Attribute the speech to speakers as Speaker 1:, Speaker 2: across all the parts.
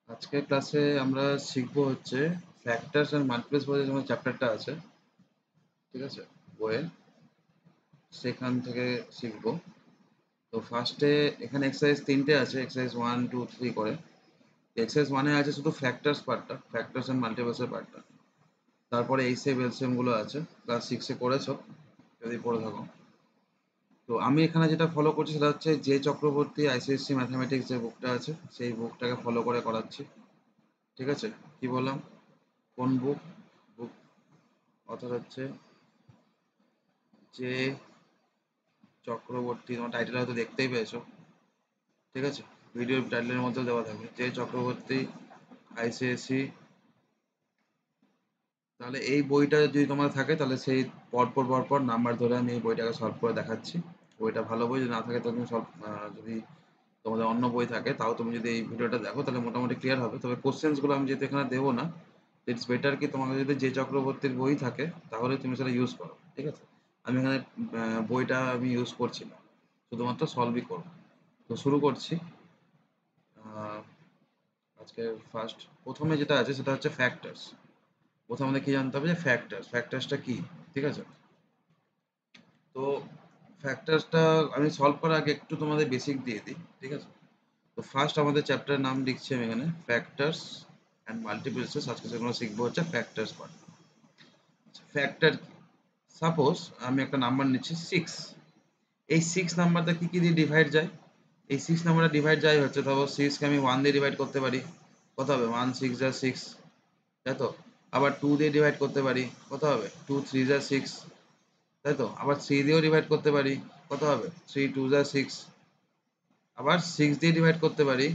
Speaker 1: আজকের ক্লাসে আমরা শিখবো হচ্ছে ফ্যাক্টরস এন্ড মাল্টিপ্লেস বলে যে চ্যাপ্টারটা আছে, ঠিক আছে, বইয়ে সেখান থেকে শিখবো। তো ফার্স্টে এখানে এক্সারসাইজ তিনটে আছে, এক্সারসাইজ 1 2 3 করে। এক্সারসাইজ 1-এ আছে শুধু ফ্যাক্টরস পার্টটা, ফ্যাক্টরস এন্ড মাল্টিপ্লেসের পার্টটা। তারপরে এই সেভ এলসিএম গুলো আছে, ক্লাস 6-এ করেছো যদি পড়ে থাকো। তো আমি এখানে যেটা ফলো করছি সেটা হচ্ছে যে চক্রবর্তী আইসিএসসি ম্যাথামেটিক্স যে বুকটা আছে সেই বুকটাকে ফলো করে করাচ্ছি, ঠিক আছে। কি বললাম, কোন বুক? বুক অথর হচ্ছে যে চক্রবর্তী, তোমার টাইটেল হয়তো দেখতেই পেয়েছো, ঠিক আছে, ভিডিওর টাইটেলের মধ্যেও দেওয়া থাকবে যে চক্রবর্তী আইসিএসসি। তাহলে এই বইটা যদি তোমার থাকে তাহলে সেই পরপর পরপর নাম্বার ধরে আমি এই বইটাকে সলভ করে দেখাচ্ছি। বইটা ভালো বই, যদি না থাকে তো তুমি সলভ, যদি তোমাদের অন্য বই থাকে তাও তুমি যদি এই ভিডিওটা দেখো তাহলে মোটামুটি ক্লিয়ার হবে। তবে কোশ্চেন্সগুলো আমি যেহেতু এখানে দেবো না, ইটস বেটার কি তোমাকে যদি যে চক্রবর্তীর বই থাকে তাহলে তুমি সেটা ইউজ করো, ঠিক আছে। আমি এখানে বইটা আমি ইউজ করছি না, শুধুমাত্র সলভই করবো। তো শুরু করছি। আহ, আজকে প্রথমে যেটা আছে সেটা হচ্ছে ফ্যাক্টরস। প্রথমে আমাদের কি জানতে হবে যে ফ্যাক্টরসটা কি, ঠিক আছে। তো ফ্যাক্টরসটা আমি সলভ করার আগে একটু তোমাদের বেসিক দিয়ে দিই, ঠিক আছে। তো ফার্স্ট আমাদের চ্যাপ্টারের নাম লিখছি আমি এখানে, ফ্যাক্টরস অ্যান্ড মাল্টিপ্লেসেস। আজকে যেগুলো শিখবো হচ্ছে ফ্যাক্টরস পার্ট। ফ্যাক্টর কি? সাপোজ আমি একটা নাম্বার নিচ্ছি 6। এই 6 নাম্বারটা কি কি দিয়ে ডিভাইড যায়? এই 6 নাম্বারটা ডিভাইড যায় হচ্ছে, ধরো 6 কে আমি 1 দিয়ে ডিভাইড করতে পারি, কত হবে? 1 6 যা 6, তাই তো। আবার 2 দিয়ে ডিভাইড করতে পারি, কত হবে? 2 3 যা 6, তাই তো। আবার 3 দিয়েও ডিভাইড করতে পারি, কত হবে? 3 2 যা 6। আবার 6 দিয়ে ডিভাইড করতে পারি,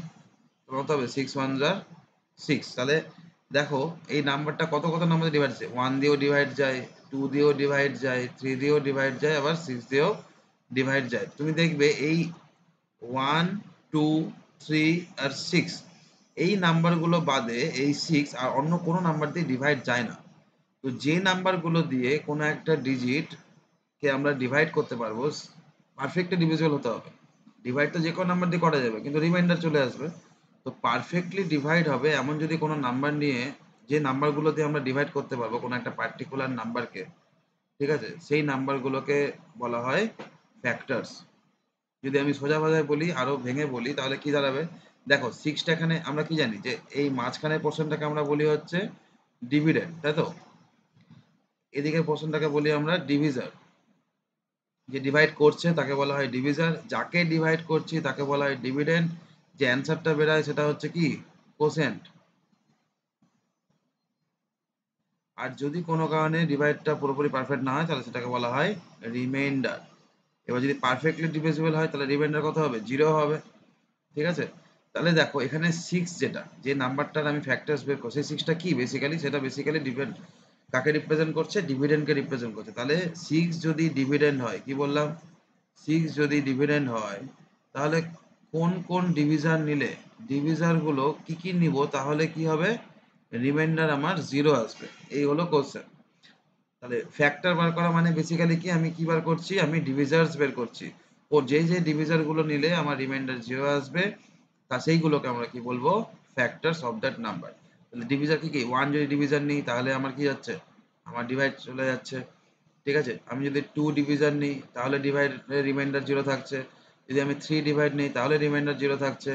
Speaker 1: কত হবে? 6 1 যা 6। তাহলে দেখো এই নাম্বারটা কত কত নাম্বার ডিভাইড যায়, 1 দিয়েও ডিভাইড যায়, 2 দিয়েও ডিভাইড যায়, 3 দিয়েও ডিভাইড যায়, আবার 6 দিয়েও ডিভাইড যায়। তুমি দেখবে এই 1 2 3 আর 6, এই নাম্বারগুলো বাদে এই 6 আর অন্য কোনো নাম্বার দিয়ে ডিভাইড যায় না। তো যে নাম্বারগুলো দিয়ে কোনো একটা ডিজিট কে আমরা ডিভাইড করতে পারবো, পারফেক্টলি ডিভিজিবল হতে হবে। ডিভাইড তো যে কোনো নাম্বার দিয়ে করা যাবে, কিন্তু রিমাইন্ডার চলে আসবে। তো পারফেক্টলি ডিভাইড হবে এমন যদি কোনো নাম্বার নিয়ে, যে নাম্বারগুলো দিয়ে আমরা ডিভাইড করতে পারবো কোনো একটা পার্টিকুলার নাম্বারকে, ঠিক আছে, সেই নাম্বারগুলোকে বলা হয় ফ্যাক্টরস। যদি আমি সোজা ভাষায় বলি, আরো ভেঙে বলি, তাহলে কি দাঁড়াবে? দেখো 6টা এখানে আমরা কি জানি যে এই মাঝখানের পোর্শনটাকে আমরা বলি হচ্ছে ডিভিডেন্ড, তাই তো। এদিকের পোর্শনটাকে বলি আমরা ডিভিজার। যে ডিভাইড করছে তাকে বলা হয় ডিভিজার, যাকে ডিভাইড করছি তাকে বলা হয় ডিভিডেন্ড। যে অ্যান্সারটা বেরোয় সেটা হচ্ছে কি? কোসেন্ট। আর যদি কোনো কারণে ডিভাইডটা পুরোপুরি পারফেক্ট না হয় তাহলে সেটাকে বলা হয় রিমাইন্ডার। এবার যদি পারফেক্টলি ডিভিজিবল হয় তাহলে রিমাইন্ডার কত হবে? 0 হবে, ঠিক আছে। তাহলে দেখো এখানে 6, যেটা যে নাম্বারটার আমি ফ্যাক্টরস বের করছি, 6টা কি বেসিক্যালি, সেটা বেসিক্যালি ডিভিডেন্ড কাকে রিপ্রেজেন্ট করছে? ডিভিডেন্ডকে রিপ্রেজেন্ট করছে। তাহলে 6 যদি ডিভিডেন্ড হয়, কি বললাম? 6 যদি ডিভিডেন্ড হয় তাহলে কোন কোন ডিভিজার নিলে, ডিভিজার গুলো কি কি নিব, তাহলে কি হবে? রিমাইন্ডার আমার 0 আসবে। এই হলো কোশ্চেন। তাহলে ফ্যাক্টর বার করা মানে বেসিক্যালি কি, আমি কি বার করছি? আমি ডিভিজার্স বের করছি। ও যে যে ডিভিজার গুলো নিলে আমার রিমাইন্ডার 0 আসবে, তা সেইগুলোকে আমরা কি বলবো? Factors of that number. তাহলে ডিভিজার কি কি? 1 যদি ডিভিজার নিই তাহলে আমার কি যাচ্ছে? আমার ডিভাইড চলে যাচ্ছে, ঠিক আছে। আমি যদি 2 ডিভিজার নিই তাহলে ডিভাইড, রিমাইন্ডার 0 থাকছে। যদি আমি 3 ডিভাইড নিই তাহলে রিমাইন্ডার 0 থাকছে।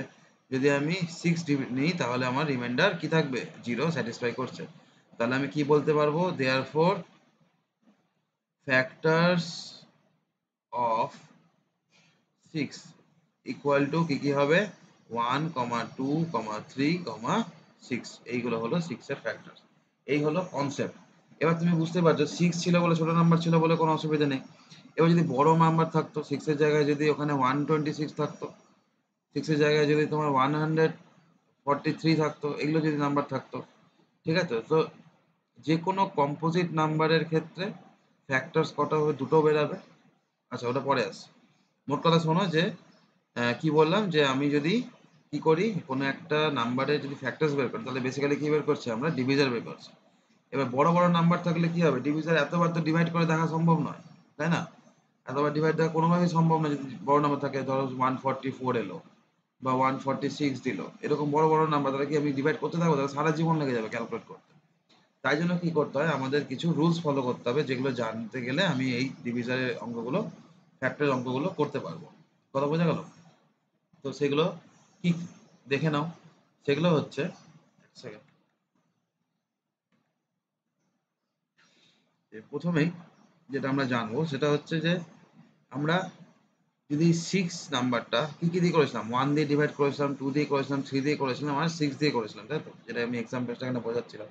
Speaker 1: যদি আমি 6 নিই তাহলে আমার রিমাইন্ডার কি থাকবে? 0 স্যাটিসফাই করছে। তাহলে আমি কি বলতে পারবো? Therefore factors of 6 equal to কি কি হবে? 1 2 3 6। এইগুলো হলো 6 এর ফ্যাক্টরস। এই হলো কনসেপ্ট। এবার তুমি বুঝতে পারছো 6 ছিল বলে, ছোট নাম্বার ছিল বলে কোনো অসুবিধা নেই। এবার যদি বড় নাম্বার থাকতো, 6 এর জায়গায় যদি ওখানে 126 থাকতো, 6 এর জায়গায় যদি তোমার 143 থাকতো, এগুলো যদি নাম্বার থাকতো, ঠিক আছে। তো যে কোনো কম্পোজিট নাম্বারের ক্ষেত্রে ফ্যাক্টরস কটা হবে? দুটো বেরাবে। আচ্ছা, ওটা পরে আসছে। মোট কথা শোনো যে কি বললাম, যে আমি যদি কি করি, কোনো একটা নাম্বারে যদি ফ্যাক্টরস বের করি তাহলে বেসিক্যালি কি বের করছি? আমরা ডিভিজার বের করছি। এবার বড় বড় নাম্বার থাকলে কি হবে? ডিভিজার এতবার তো ডিভাইড করে দেখা সম্ভব নয়, তাই না? এতবার ডিভাইড দেখা কোনোভাবেই সম্ভব না। যদি বড় নাম্বার থাকে, ধরো 144 এলো, বা 146 দিল, এরকম বড় বড় নাম্বার তাহলে কি আমি ডিভাইড করতে থাকবো? তাহলে সারা জীবন লেগে যাবে ক্যালকুলেট করতে। তাই জন্য কি করতে হয়, আমাদের কিছু রুলস ফলো করতে হবে, যেগুলো জানতে গেলে আমি এই ডিভিশনের অঙ্কগুলো, ফ্যাক্টরের অঙ্কগুলো করতে পারবো। কথা বোঝা গেল? তো সেগুলো কি দেখে নাও। সেগুলো হচ্ছে, এক সেকেন্ড, প্রথমেই যেটা আমরা জানবো সেটা হচ্ছে যে আমরা যদি 6 নাম্বারটা কি কি দিয়ে করেছিলাম, 1 দিয়ে ডিভাইড করেছিলাম, 2 দিয়ে করেছিলাম, 3 দিয়ে করেছিলাম, আর 6 দিয়ে করেছিলাম, তাই তো? যেটা আমি এক্সাম্পলটা এখানে বোঝাচ্ছিলাম।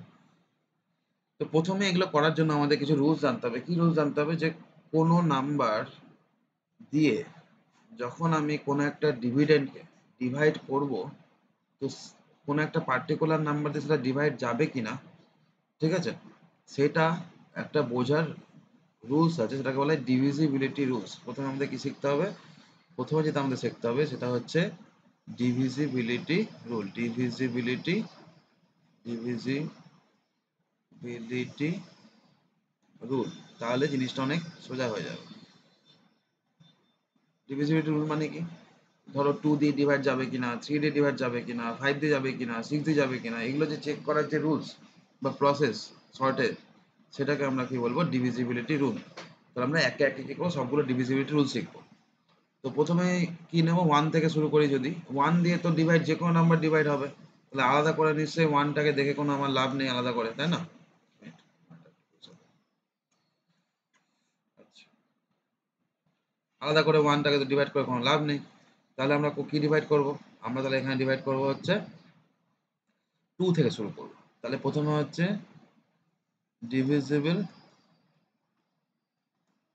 Speaker 1: তো প্রথমে এগুলো করার জন্য আমাদের কিছু রুলস জানতে হবে। কি রুলস জানতে হবে? যে কোনো নাম্বার দিয়ে যখন আমি কোনো একটা ডিভিডেন্ডকে ডিভাইড করব, তো কোনো একটা পার্টিকুলার নাম্বার দিয়ে সেটা ডিভাইড যাবে কিনা, ঠিক আছে, সেটা একটা বোঝার রুলস আছে, সেটাকে বলা হয় ডিভিজিবিলিটি রুলস। প্রথমে আমাদের কি শিখতে হবে? প্রথমে যেটা আমাদের শিখতে হবে সেটা হচ্ছে ডিভিজিবিলিটি রুল। ডিভিজিবিলিটি রুল, তাহলে জিনিসটা অনেক সোজা হয়ে যাবে। ডিভিজিবিলিটি রুল মানে কি? ধরো 2 দিয়ে ডিভাইড যাবে কিনা, 3 দিয়ে ডিভাইড যাবে কিনা, 5 দিয়ে যাবে কিনা, 6 দিয়ে যাবে কিনা, এগুলো যে চেক করার যে রুলস বা প্রসেস সর্টের, সেটাকে আমরা কি বলবো? Divisibility rule. তাহলে আমরা একে একে কি করবো? সবগুলো ডিভিজিবিলিটি রুল শিখবো। তো প্রথমে কি নেবো? 1 থেকে শুরু করি। যদি 1 দিয়ে তো ডিভাইড, যে কোনো নাম্বার ডিভাইড হবে, তাহলে আলাদা করে নিশ্চয়ই 1টাকে দেখে কোনো আমার লাভ নেই আলাদা করে, তাই না? আচ্ছা, আলাদা করে 1টাকে তো ডিভাইড করে কোনো লাভ নেই। তাহলে আমরা কি ডিভাইড করব? আমরা তাহলে এখানে ডিভাইড করব হচ্ছে 2 থেকে শুরু করব। তাহলে প্রথমে হচ্ছে ডিভিজিবল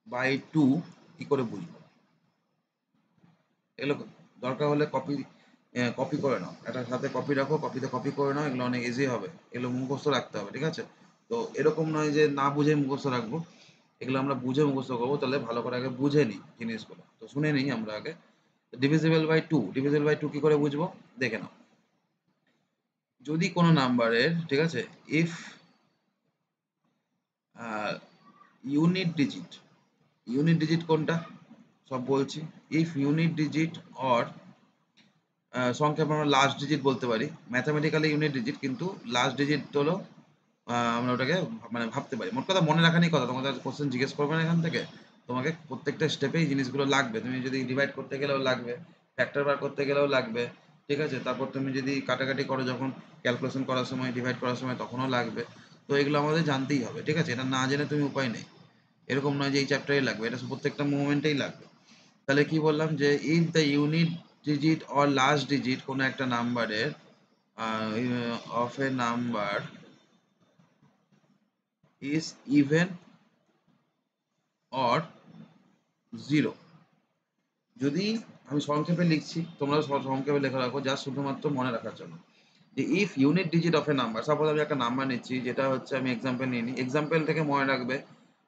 Speaker 1: বাই 2 কি করে বুঝবো? এগুলো দরকার হলে কপি করে নাও, একটা সাথে কপি রাখো, কপিতে কপি করে নাও, এগুলো অনেক ইজি হবে। এগুলো মুখস্থ রাখতে হবে, ঠিক আছে? তো এরকম নয় যে না বুঝে মুখস্থ রাখবো, এগুলো আমরা বুঝে মুখস্থ করবো। তাহলে ভালো করে আগে বুঝে নিই জিনিসগুলো, তো শুনে নিই আমরা আগে। ডিভিজিবল বাই টু কি করে বুঝবো? দেখে নাও। যদি কোনো নাম্বারের, ঠিক আছে, if unit digit, unit digit কোনটা সব বলছি, ইফ ইউনিট ডিজিট অর সংক্ষেপে আমরা লাস্ট ডিজিট বলতে পারি, ম্যাথামেটিক্যালি ইউনিট ডিজিট, কিন্তু লাস্ট ডিজিট হলো আমরা ওটাকে মানে ভাবতে পারি। মোট কথা মনে রাখা নেই কথা, তোমাদের কোশ্চেন জিজ্ঞেস করবে না এখান থেকে, তোমাকে প্রত্যেকটা স্টেপে এই জিনিসগুলো লাগবে। তুমি যদি ডিভাইড করতে গেলেও লাগবে, ফ্যাক্টর বার করতে গেলেও লাগবে, ঠিক আছে? তারপর তুমি যদি কাটাকাটি করো যখন ক্যালকুলেশন করার সময়, ডিভাইড করার সময়, তখনও লাগবে। তো এগুলো আমাদের জানতেই হবে, ঠিক আছে? এটা না জেনে তুমি উপায় নেই। এরকম নয় যে এই চ্যাপ্টারেই লাগবে, এটা প্রত্যেকটা মুভমেন্টেই লাগবে। তাহলে কি বললাম? যে if the unit digit or last digit কোনো একটা নাম্বারের of A number is even or zero. যদি, আমি সংক্ষেপে লিখছি, তোমরা সংক্ষেপে লেখা রাখো, যা শুধুমাত্র মনে রাখার জন্য, যে if unit digit of A number, suppose আমি একটা নাম্বার নিচ্ছি, যেটা হচ্ছে, আমি এক্সাম্পল নিয়ে নিই, এক্সাম্পল থেকে মনে রাখবে,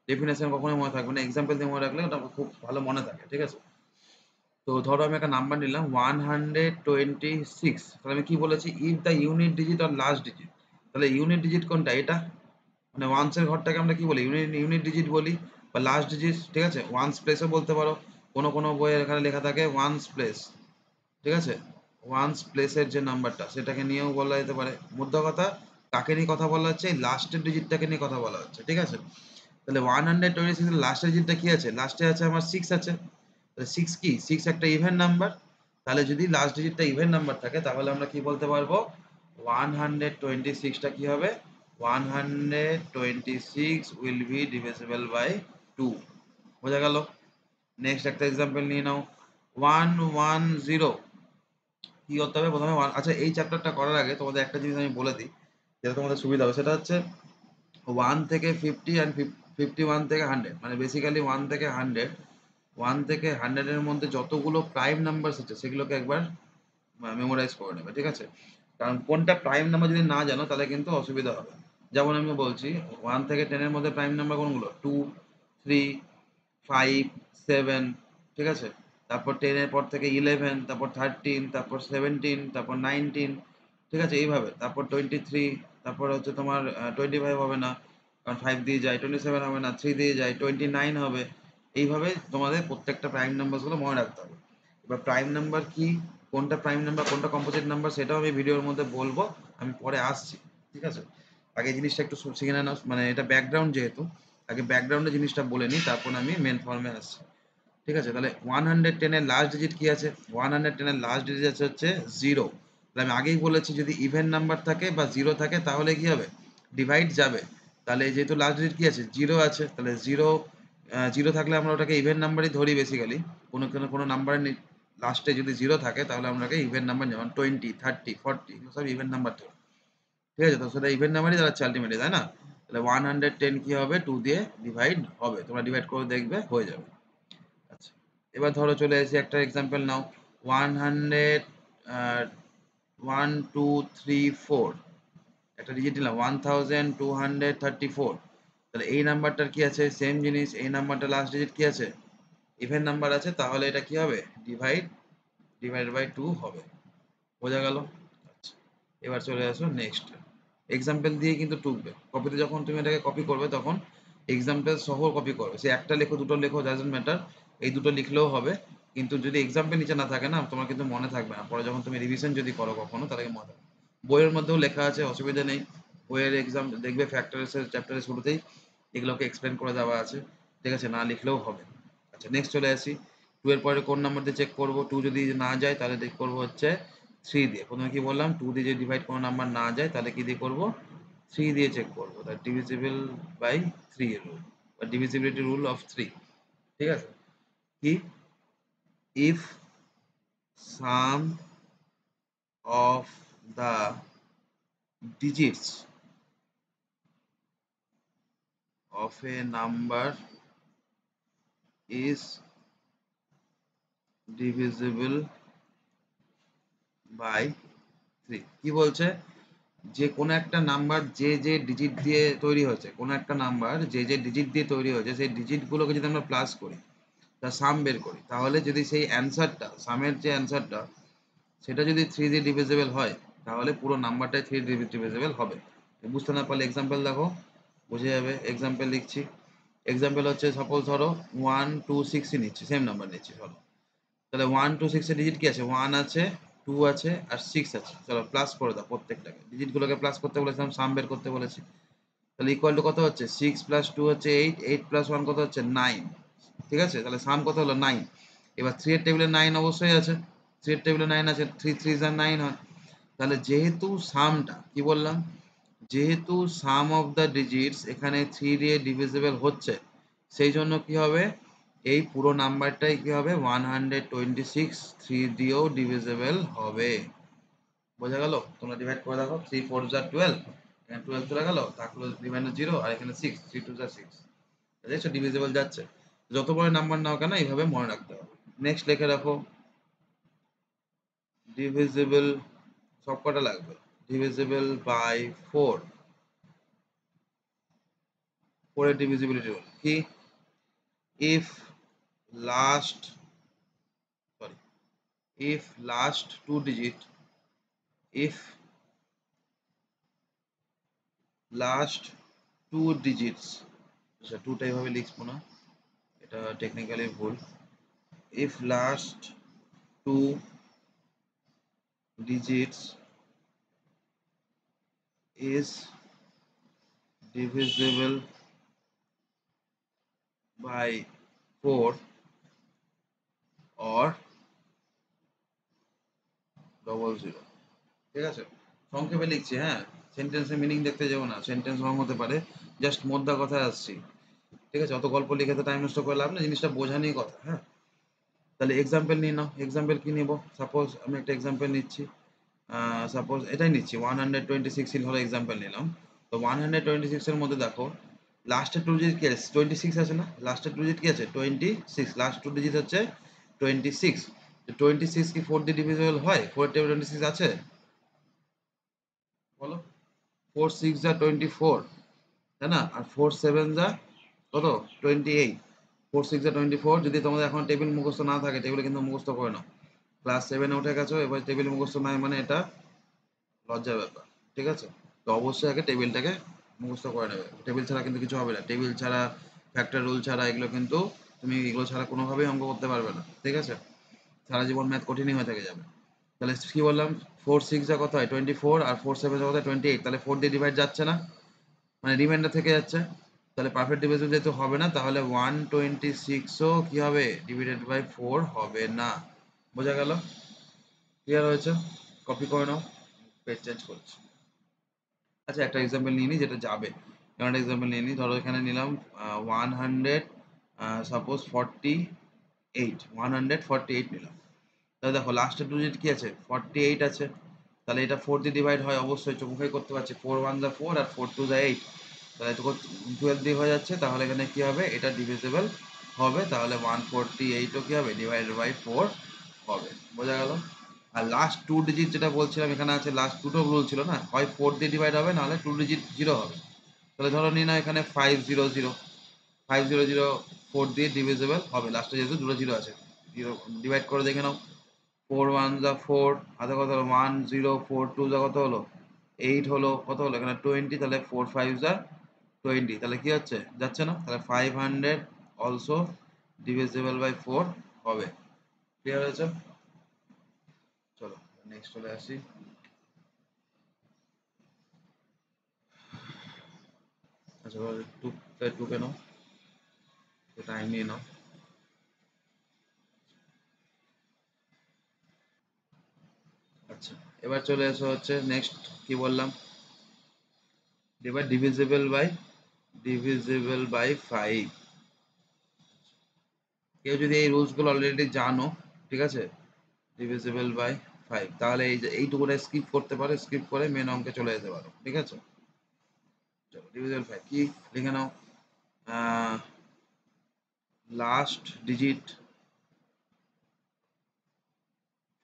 Speaker 1: ডেফিনেশন কখনোই মনে থাকবে না, এক্সাম্পল দিয়ে মনে রাখলে ওটা খুব ভালো মনে থাকে, ঠিক আছে? তো ধরো আমি একটা নাম্বার নিলাম 126, তাহলে আমি কি বলেছি? If the unit digit are last digit, তাহলে ইউনিট ডিজিট কোনটা? এটা, মানে ওয়ান্স এর ঘরটাকে আমরা কি বলি? ইউনিট ইউনিট ডিজিট বলি, বা লাস্ট ডিজিট, ঠিক আছে? ওয়ান্স প্লেসও বলতে পারো, কোনো কোনো বইয়ে এখানে লেখা থাকে ওয়ান্স প্লেস, ঠিক আছে? ওয়ান্স প্লেসের যে নাম্বারটা, সেটাকে নিয়েও বলা যেতে পারে। মোদ্দা কথা, কাকে নিয়ে কথা বলা হচ্ছে? লাস্টের ডিজিটটাকে নিয়ে কথা বলা হচ্ছে, ঠিক আছে? তাহলে 126 এর লাস্টের ডিজিটটা কি আছে? লাস্টে আছে আমার 6 আছে। তাহলে 6 কি? 6 একটা ইভেন নাম্বার। তাহলে যদি লাস্ট ডিজিটটা ইভেন নাম্বার থাকে, তাহলে আমরা কি বলতে পারবো? 126 টা কি হবে? 126 উইল বি ডিভিজিবল বাই 2। বোঝা গেল? নেক্সট একটা এক্সাম্পল নিয়ে নাও, 110। কি করতে হবে প্রথমে? আচ্ছা, এই চ্যাপ্টারটা করার আগে তোমাদের একটা জিনিস আমি বলে দিই, যেটা তোমাদের সুবিধা হবে। সেটা হচ্ছে 1 থেকে 50 অ্যান্ড 51 থেকে 100, মানে বেসিক্যালি 1 থেকে 100, 1 থেকে 100 এর মধ্যে যতগুলো প্রাইম নাম্বারস আছে সেগুলোকে একবার মেমোরাইজ করে নেবে, ঠিক আছে? কারণ কোনটা প্রাইম নাম্বার যদি না জানো, তাহলে কিন্তু অসুবিধা হবে। যেমন আমি বলছি, 1 থেকে 10 এর মধ্যে প্রাইম নাম্বার কোনগুলো? 2, 3, 5, 7, ঠিক আছে? তারপর 10 এর পর থেকে 11, তারপর 13, তারপর 17, তারপর 19, ঠিক আছে? এইভাবে, তারপর 23, তারপর হচ্ছে তোমার 25 হবে না, কারণ 5 দিয়ে যায়, 27 হবে না, 3 দিয়ে যায়, 29 হবে। এইভাবে তোমাদের প্রত্যেকটা প্রাইম নাম্বার গুলো মনে রাখতে হবে। এবার প্রাইম নাম্বার কি, কোনটা প্রাইম নাম্বার কোনটা কম্পোজিট নাম্বার সেটাও আমি ভিডিওর মধ্যে বলবো, আমি পরে আসছি, ঠিক আছে? আগে জিনিসটা একটু শিখে নাও, মানে এটা ব্যাকগ্রাউন্ড যেহেতু, আগে ব্যাকগ্রাউন্ডে জিনিসটা বলে নিই, তারপর আমি মেন ফর্মে আসছি, ঠিক আছে? তাহলে 110 এর লাস্ট ডিজিট কি আছে? 110 এর লাস্ট ডিজিট আছে হচ্ছে 0। তাহলে আমি আগেই বলেছি যদি ইভেন নাম্বার থাকে বা 0 থাকে তাহলে কি হবে? ডিভাইড যাবে। তাহলে যেহেতু লাস্ট ডিজিট কি আছে? 0 আছে, তাহলে 0 থাকলে আমরা ওটাকে ইভেন নাম্বারই ধরি বেসিক্যালি। কোনো নাম্বারের লাস্টে যদি 0 থাকে তাহলে আমরা ওটাকে ইভেন নাম্বার, যেমন 20, 30, 40 এগুলো সব ইভেন নাম্বার ধরি। ঠিক আছে? তো সেটা ইভেন নাম্বারই দাঁড়াচ্ছে আল্টিমেটলি, তাই না? তাহলে 110 কি হবে? 2 দিয়ে ডিভাইড হবে। তোমরা ডিভাইড করে দেখবে হয়ে যাবে। আচ্ছা, এবার ধরো চলে এসেছি, একটা এক্সাম্পল নাও। 100 1 2 3 4 একটা ডিজিট নিলাম 1234। তাহলে এই নাম্বারটার কি আছে? সেম জিনিস, এই নাম্বারটা লাস্ট ডিজিট কি আছে? ইভেন নাম্বার আছে, তাহলে এটা কি হবে? ডিভাইড বাই 2 হবে। বোঝা গেল? আচ্ছা, এবার চলে আসো নেক্সট। এক্সাম্পল দিয়ে কিন্তু টুকবে, কপিতে যখন তুমি এটাকে কপি করবে তখন এক্সাম্পল সহ কপি করবে। সে একটা লেখো দুটো লেখো ডাজন্ট ম্যাটার, এই দুটো লিখলেও হবে। কিন্তু যদি এক্সাম্পল নিচে না থাকে না, তোমার কিন্তু মনে থাকবে না, পরে যখন তুমি রিভিশন যদি করো কখনো তাহলে মনে থাকবে। বইয়ের মধ্যেও লেখা আছে, অসুবিধা নেই। বইয়ের এক্সাম দেখবে ফ্যাক্টরসের চ্যাপ্টারের শুরুতেই এগুলোকে এক্সপ্লেন করে দেওয়া আছে, ঠিক আছে? না লিখলেও হবে। আচ্ছা, নেক্সট চলে আসি। 2 এর পরে কোন নাম্বার দিয়ে চেক করবো? 2 যদি না যায় তাহলে চেক করবো হচ্ছে 3 দিয়ে। প্রথমে কি বললাম? 2 দিয়ে যদি ডিভাইড কোনো নাম্বার না যায় তাহলে কি দিয়ে করবো? 3 দিয়ে চেক করবো। দ্যাট ডিভিজিবল বাই 3 এর রুল, বা ডিভিজিবিলিটি রুল অফ 3, ঠিক আছে? কি? If some of the digits of a number is divisible by 3। কি বলছে? যে কোনো একটা নাম্বার যে যে ডিজিট দিয়ে তৈরি হয়েছে, কোনো একটা নাম্বার যে যে ডিজিট দিয়ে তৈরি হয়েছে, সেই ডিজিট গুলোকে যদি আমরা প্লাস করি, তার সাম বের করি, তাহলে যদি সেই অ্যান্সারটা, সামের যে অ্যান্সারটা, সেটা যদি 3 দিয়ে ডিভিজিবল হয়, তাহলে পুরো নাম্বারটাই 3 দিয়ে ডিভিজিবল হবে। বুঝতে না পারলে এক্সাম্পল দেখো, বুঝে যাবে। এক্সাম্পল লিখছি। এক্সাম্পল হচ্ছে, সাপোজ ধরো 1 2 6 নিচ্ছি, সেম নাম্বার নিচ্ছি ধরো। তাহলে 1 2 6 এর ডিজিট কি আছে? 1 আছে, 2 আছে আর 6 আছে। চলো প্লাস করে দাও প্রত্যেকটাকে, ডিজিটগুলোকে প্লাস করতে বলেছিলাম, সাম বের করতে বলেছি। তাহলে ইকুয়াল টু কত হচ্ছে? 6 প্লাস 2 হচ্ছে 8, 8 প্লাস 1 কত হচ্ছে? 9। ঠিক আছে? তাহলে সাম কত হলো? 9। এবার 3 এর টেবিলে 9 অবশ্যই আছে, 3 এর টেবিলে 9 আছে, 3 3 আর 9 হয়। তাহলে যেহেতু সামটা কি বললাম, যেহেতু সাম অফ দ্য ডিজিটস এখানে 3 দিয়ে ডিভিজিবল হচ্ছে, সেই জন্য কি হবে? এই পুরো নাম্বারটাই কি হবে? 126 3 দিয়েও ডিভিজিবল হবে। বোঝা গেল? তোমরা ডিভাইড করে দেখো, 3 4 যা 12, এখানে 12 চলে গেল, থাকলো রিমাইন্ডার 0, আর এখানে 6, 3 2 যা 6। দেখছো ডিভিজিবল যাচ্ছে। যত বড় নাম্বার নাও কেন এইভাবে মনে রাখতে হবে। নেক্সট লিখে রাখো, ডিভিজিবল সব কটা লাগবে? ডিভিজিবল বাই 4, 4 এর ডিভিজিবিলিটি রুল কি? If last sorry if last two digit if last two digits, আচ্ছা টুটা এইভাবে লিখবো না, এটা টেকনিক্যালি ভুল। ইফ লাস্ট টু digits is divisible by 4 or 00। ঠিক আছে? সংক্ষেপে লিখছি, হ্যাঁ, সেন্টেন্সের মিনিং দেখতে যাবো না, সেন্টেন্স রং হতে পারে, জাস্ট মোদ্দা কথায় আসছি। ঠিক আছে? অত গল্প লিখে তো টাইম নষ্ট করে লাভ নেই, জিনিসটা বোঝা নিয়ে কথা। হ্যাঁ, তাহলে এক্সাম্পল নিয়ে নাও। এক্সাম্পল কি নিব? সাপোজ আমি একটা এক্সাম্পল নিচ্ছি, সাপোজ এটাই নিচ্ছি, 126 হলো এক্সাম্পল নিলাম। তো 126 এর মধ্যে দেখো লাস্টের টু ডিজিট কি আছে? 26 আছে না? লাস্টের টু ডিজিট কি আছে? 26, লাস্ট টু ডিজিট হচ্ছে 26। 26 কি 4 দিয়ে ডিভিজিবল হয়? 4 টেবিল 26 আছে? বলো। 4 6 যা 24, তাই না? আর 4 7 যা কত? 28। 4 6 যা 24। যদি তোমাদের এখন টেবিল মুখস্থ না থাকে, টেবিলে কিন্তু মুখস্থ করে নাও। ক্লাস 7 এ উঠে গেছো, এবার টেবিল মুখস্থ নাই মানে এটা লজ্জার ব্যাপার। ঠিক আছে? তো অবশ্যই আগে টেবিলটাকে মুখস্থ করে নেবে। টেবিল ছাড়া কিন্তু কিছু হবে না। টেবিল ছাড়া, ফ্যাক্টর রুল ছাড়া, এগুলো কিন্তু তুমি এগুলো ছাড়া কোনোভাবেই অঙ্ক করতে পারবে না। ঠিক আছে? সারা জীবন ম্যাথ কঠিনই হয়ে থেকে যাবে। তাহলে কি বললাম, 4 6 যা কত হয় 24, আর 4 7 যা কত হয় 28, তাহলে 4 দিয়ে ডিভাইড যাচ্ছে না, মানে রিমাইন্ডার থেকে যাচ্ছে, তাহলে পারফেক্ট ডিভিজিবল যেহেতু হবে না, তাহলে 126ও কি হবে, ডিভাইডেড বাই 4 হবে না। বোঝা গেল? ক্লিয়ার হয়েছে? কপি করে নাও, পেজ চেঞ্জ করছি। আচ্ছা একটা এক্সাম্পল নিয়ে নিই যেটা যাবে, যেমন একটা এক্সাম্পল নিয়ে নিই, ধরো এখানে নিলাম 100, সাপোজ 148 নিলাম। তাহলে দেখো লাস্টের টু ডিজিট কি আছে, 48 আছে, তাহলে এটা 4 দিয়ে ডিভাইড হয় অবশ্যই, চোখে করতে পারছি, 4 1 যা 4 আর 4 2 যা 8, তাহলে তো 12 দিয়ে হয়ে যাচ্ছে, তাহলে এখানে কি হবে, এটা ডিভিজিবল হবে, তাহলে 148ও কি হবে, ডিভাইডেড বাই 4 হবে। বোঝা গেল? আর লাস্ট টু ডিজিট যেটা বলছিলাম এখানে আছে, লাস্ট দুটো রুল ছিল না, হয় 4 দিয়ে ডিভাইড হবে, নাহলে টু ডিজিট 0 হবে। তাহলে ধরো নিই না এখানে 500 4 দিয়ে ডিভিজিবল হবে, লাস্টে যেহেতু দুটো জিরো আছে, জিরো ডিভাইড করে দেখে নাও, 4 1 যা 4, হাতে কত হলো 1 0, 4 2 যা কত হলো 8 হলো, কত হলো এখানে 20, তাহলে 4 5 যা 20, তাহলে কি হচ্ছে, যাচ্ছে না, তাহলে 500 অলসো ডিভিজিবল বাই 4 হবে। ক্লিয়ার হয়েছে? চলো নেক্সট চলে আসি। আচ্ছা টুকে নাও, টাইম নিয়ে নাও। আচ্ছা এবার চলে এসো হচ্ছে নেক্সট, কি বললাম, এবার ডিভিজিবল বাই 5। কেউ যদি এই রুলস গুলো অলরেডি জানো, ঠিক আছে, ডিভিজিবল বাই 5, তাহলে এই যে এইটুকুটা স্কিপ করতে পারো, স্কিপ করে মেন অঙ্কে চলে যেতে পারো, ঠিক আছে। চলো ডিভিজিবল 5 কি লিখে নাও, লাস্ট ডিজিট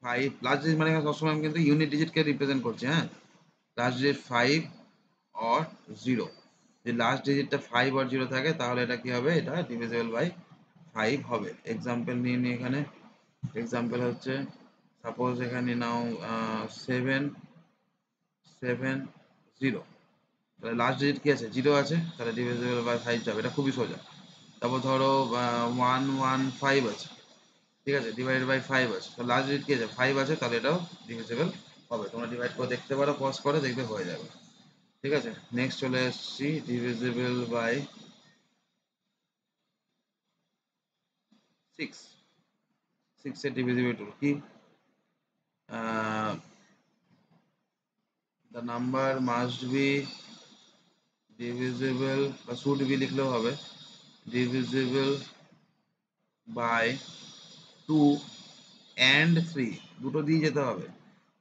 Speaker 1: 5, লাস্ট ডিজিট মানে এখানে সবসময় আমি কিন্তু ইউনিট ডিজিটকে রিপ্রেজেন্ট করছি, হ্যাঁ, লাস্ট ডিজিট 5 অর 0, যে লাস্ট ডিজিটটা 5 আর 0 থাকে তাহলে এটা কি হবে, এটা ডিভিজিবল বাই 5 হবে। এক্সাম্পল নিয়ে নিই এখানে, এক্সাম্পল হচ্ছে সাপোজ এখানে নাও 7 7 0, তাহলে লাস্ট ডিজিট কি আছে, 0 আছে, তাহলে ডিভিজিবল বাই 5 যাবে, এটা খুবই সোজা। তারপর ধরো 1 1 5 আছে, ঠিক আছে, ডিভাইডেড বাই 5 আছে, তো লাস্ট ডিজিট কি আছে, 5 আছে, তাহলে এটাও ডিভিজিবল হবে। তোমরা ডিভাইড করে দেখতে পারো, পজ করে দেখবে হয়ে যাবে, ঠিক আছে। নেক্সট চলে এসেছি ডিভিজিবল বাই 6, 6 এর ডিভিজিবল টু কি, the number must be divisible, বা শুড বি লিখলেও হবে, ডিভিজিবল বাই 2 অ্যান্ড 3, দুটো দিয়ে যেতে হবে।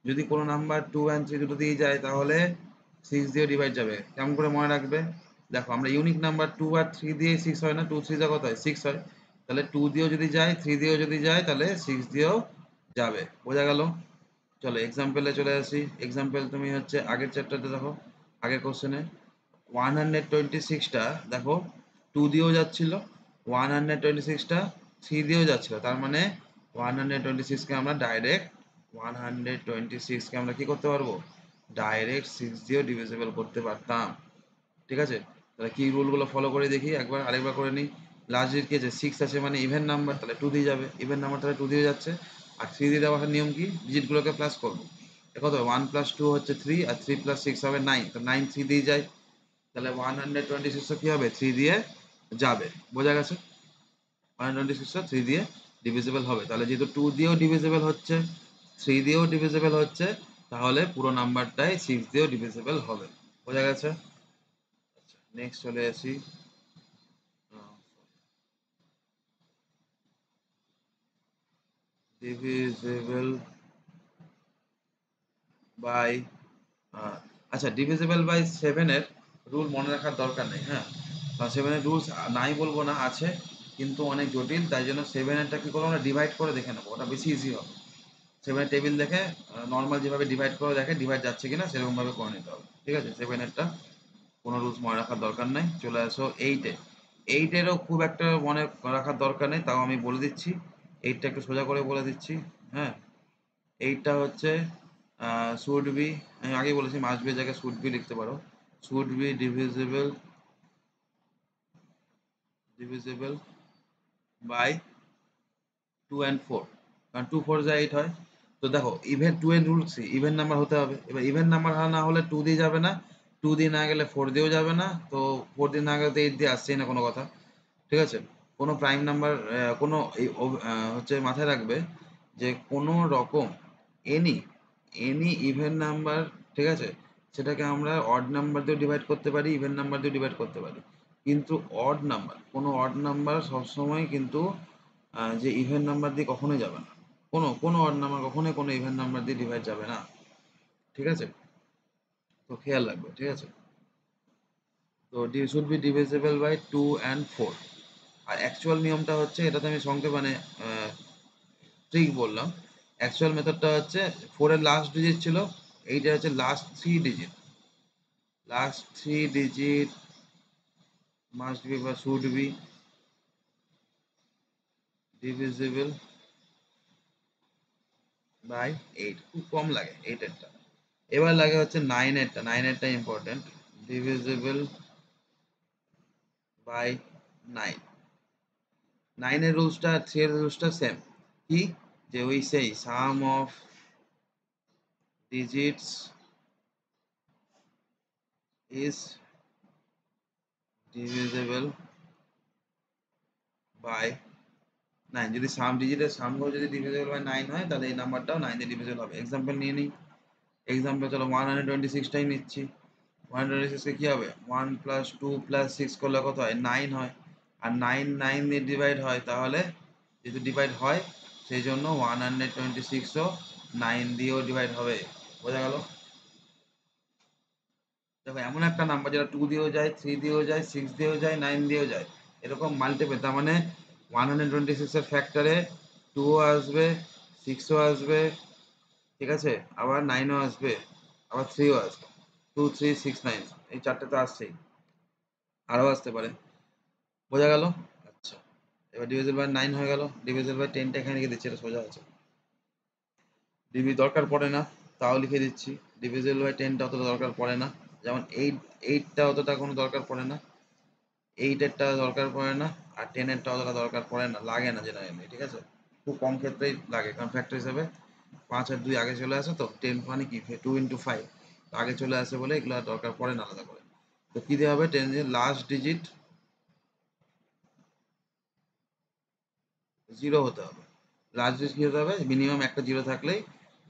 Speaker 1: যদি কোনো নাম্বার 2 অ্যান্ড 3 দুটো দিয়ে যায় তাহলে 6 দিয়ে ডিভাইড যাবে। কেমন করে মনে রাখবে, দেখো আমরা ইউনিক নাম্বার 2 আর 3 দিয়ে 6 হয় না, 2 3 যা কত হয় 6 হয়, তাহলে 2 দিয়েও যদি যায় 3 দিয়েও যদি যায় তাহলে 6 দিয়েও যাবে। বোঝা গেল? চলো এক্সাম্পলে চলে আসি। এক্সাম্পল তুমি হচ্ছে আগের চ্যাপ্টারটা দেখো, আগের কোশ্চেনে 126টা দেখো 2 দিয়েও যাচ্ছিল, 126টা 3 দিয়েও যাচ্ছিল, তার মানে 126কে আমরা ডাইরেক্ট 126কে আমরা কি করতে পারবো, ডাইরেক্ট 6 দিয়েও ডিভিজিবল করতে পারতাম, ঠিক আছে। তাহলে কি রুলগুলো ফলো করে দেখি, একবার আরেকবার করে নিই। লাস্ট ডিজিট কি আছে, 6 আছে, মানে ইভেন নাম্বার, তাহলে 2 দিয়ে যাবে, ইভেন নাম্বার তাহলে 2 দিয়ে যাচ্ছে। আর 3 দিয়ে দেওয়ার নিয়ম কি, ডিজিটগুলোকে প্লাস করবো, কত 1 প্লাস 2 হচ্ছে 3, আর 3 প্লাস 6 হবে 9, তো 9 3 দিয়ে যায়, তাহলে 126 কি হবে, 3 দিয়ে যাবে। বোঝা গেছে? 126 3 দিয়ে ডিভিজিবল হবে, তাহলে যেহেতু 2 দিয়েও ডিভিজিবল হচ্ছে, 3 দিয়েও ডিভিজিবল হচ্ছে, তাহলে পুরো নাম্বারটাই 6 দিয়েও ডিভিজিবল হবে। বোঝা গেছে? আচ্ছা নেক্সট চলে আসি, ডিভিজিবল বাই, আচ্ছা ডিভিজিবল বাই 7 এর রুল মনে রাখার দরকার নেই, হ্যাঁ, কারণ 7 এর রুলস নাই বলবো না, আছে, কিন্তু অনেক জটিল, তাই জন্য 7 এরটা কি করবো, আমরা ডিভাইড করে দেখে নেবো, ওটা বেশি ইজি হবে। 7 এর টেবিল দেখে নর্মাল যেভাবে ডিভাইড করে দেখে ডিভাইড যাচ্ছে কিনা সেরকম ভাবে করে নিতে হবে, ঠিক আছে। 7 এরটা কোনো রুলস মনে রাখার দরকার নেই। চলে আসো 8 এ, 8 এরও খুব একটা মনে রাখার দরকার নেই, তাও আমি বলে দিচ্ছি, 8টা একটু সোজা করে বলে দিচ্ছি, হ্যাঁ। 8টা হচ্ছে শুড বি, আমি আগেই বলেছি মাস্ট বি জায়গায় শুড বি লিখতে পারো, should be divisible by 2 and 4, কারণ 2 4 যা 8 হয়, তো দেখো ইভেন 2 এর রুলস কি, ইভেন নাম্বার হতে হবে। এবার ইভেন নাম্বার না হলে 2 দিয়ে যাবে না, 2 দিয়ে না গেলে 4 দিয়েও যাবে না, তো 4 দিয়ে না গেলে তো 8 দিয়ে আসছেই না কোনো কথা, ঠিক আছে। কোনো প্রাইম নাম্বার কোনো হচ্ছে মাথায় রাখবে যে কোনো রকম এনি এনি ইভেন নাম্বার, ঠিক আছে, সেটাকে আমরা অড নাম্বার দিয়ে ডিভাইড করতে পারি, ইভেন নাম্বার দিয়ে ডিভাইড করতে পারি, কিন্তু অড নাম্বার, কোনো অড নাম্বার সবসময় কিন্তু যে ইভেন নাম্বার দিয়ে কখনোই যাবে না, কোনো কোনো অড নাম্বার কখনোই কোনো ইভেন নাম্বার দিয়ে ডিভাইড যাবে না, ঠিক আছে। তো খেয়াল রাখবে, ঠিক আছে। তো should be divisible by 2 and 4। আর অ্যাকচুয়াল নিয়মটা হচ্ছে, এটাতে আমি সংক্ষেপে মানে ট্রিক বললাম, অ্যাকচুয়াল মেথডটা হচ্ছে 4 এর লাস্ট ডিজিট ছিল, এইটা হচ্ছে last 3 digit, last 3 digit must be বা শুড বি ডিভিজিবল বাই 8। খুব কম লাগে 8 এরটা, এবার লাগে হচ্ছে 9 এরটা, 9 এরটা ইম্পর্টেন্ট, ডিভিজিবল বাই 9। 9 এর রুলসটা 3 এর রুলসটা সেম, কি যে ওই সেই sum of digits is divisible by 9। যদি সাম ডিজিটের সামগুলো যদি ডিভিজিবল বাই 9 হয়, তাহলে এই নাম্বারটাও 9 দিয়ে ডিভিজিবল হবে। এক্সাম্পল নিয়ে নিই, এক্সাম্পল চলো 126 টাই নিচ্ছি। 126 কে কি হবে, 1 প্লাস 2 প্লাস 6 করলে কত হয়, 9 হয়। আর 9 9 দিয়ে ডিভাইড হয়, তাহলে যেহেতু ডিভাইড হয় সেই জন্য 126ও 9 দিয়েও ডিভাইড হবে। বোঝা গেল? দেখো এমন একটা নাম্বার যেটা 2 দিয়েও যায়, 3 দিয়েও যায়, 6 দিয়েও যায়, 9 দিয়েও যায়, এরকম মাল্টিপল, তার মানে 126 এর ফ্যাক্টরে 2 ও আসবে, 6 ও আসবে, ঠিক আছে, আবার 9 ও আসবে, আবার 3 ও আসবে। 2 3 6 9 এই চারটে তো আসছেই, আরও আসতে পারে। বোঝা গেল? আচ্ছা, এবার ডিভিজিবল বাই 9 হয়ে গেল, ডিভিজিবল বাই 10টা এখানে লিখে দিচ্ছি, এটা সোজা আছে। ডিবি দরকার পড়ে না, তাও লিখে দিচ্ছি। ডিভিজিবল বাই 10টা অতটা দরকার পড়ে না, যেমন 8টা অতটা কোনো দরকার পড়ে না, 8 এরটা দরকার পড়ে না, আর 10 এরটা অতটা দরকার পড়ে না, লাগে না জেনারেলি, ঠিক আছে। খুব কম ক্ষেত্রেই লাগে, কারণ ফ্যাক্টর হিসেবে 5 আর 2 আগে চলে আসে, তো 10 মানে কি 2 into 5 আগে চলে আসে বলে এগুলো আর দরকার পড়ে না আলাদা করে। তো কি দেওয়া হবে, 10 এর লাস্ট ডিজিট 0 হতে হবে। লাস্ট ডিজিট কি হতে হবে, মিনিমাম একটা 0 থাকলেই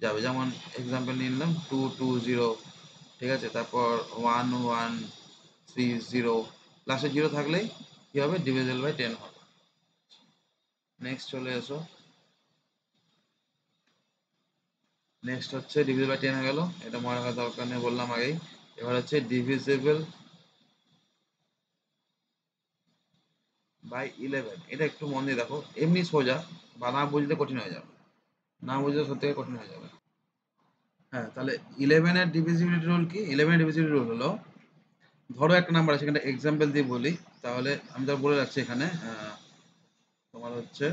Speaker 1: যাবে। যেমন এক্সাম্পল নিয়ে নিলাম 2 2 0, ঠিক আছে, তারপর 1 1 3 0, লাস্টে 0 থাকলেই কি হবে, ডিভিজিবল বাই 10 হবে। নেক্সট চলে এসো, নেক্সট হচ্ছে ডিভিজিবল বাই 10 হয়ে গেল, এটা মনে রাখার দরকার নেই, বললাম আগেই। এবার হচ্ছে ডিভিজিবল বাই 11। এটা একটু মন দিয়ে দেখো, এমনি সোজা, বা না বুঝলে কঠিন হয়ে যাবে, না বুঝলে সত্যি কঠিন হয়ে যাবে। হ্যাঁ, তাহলে 11 এর ডিভিজিবিলিটি রুল কি, 11 এর ডিভিজিবিলিটি রুল হলো, ধরো একটা নাম্বার আছে, এখানে এক্সাম্পল দিয়ে বলি, তাহলে আমি তো বলে রাখছি এখানে, তোমার হচ্ছে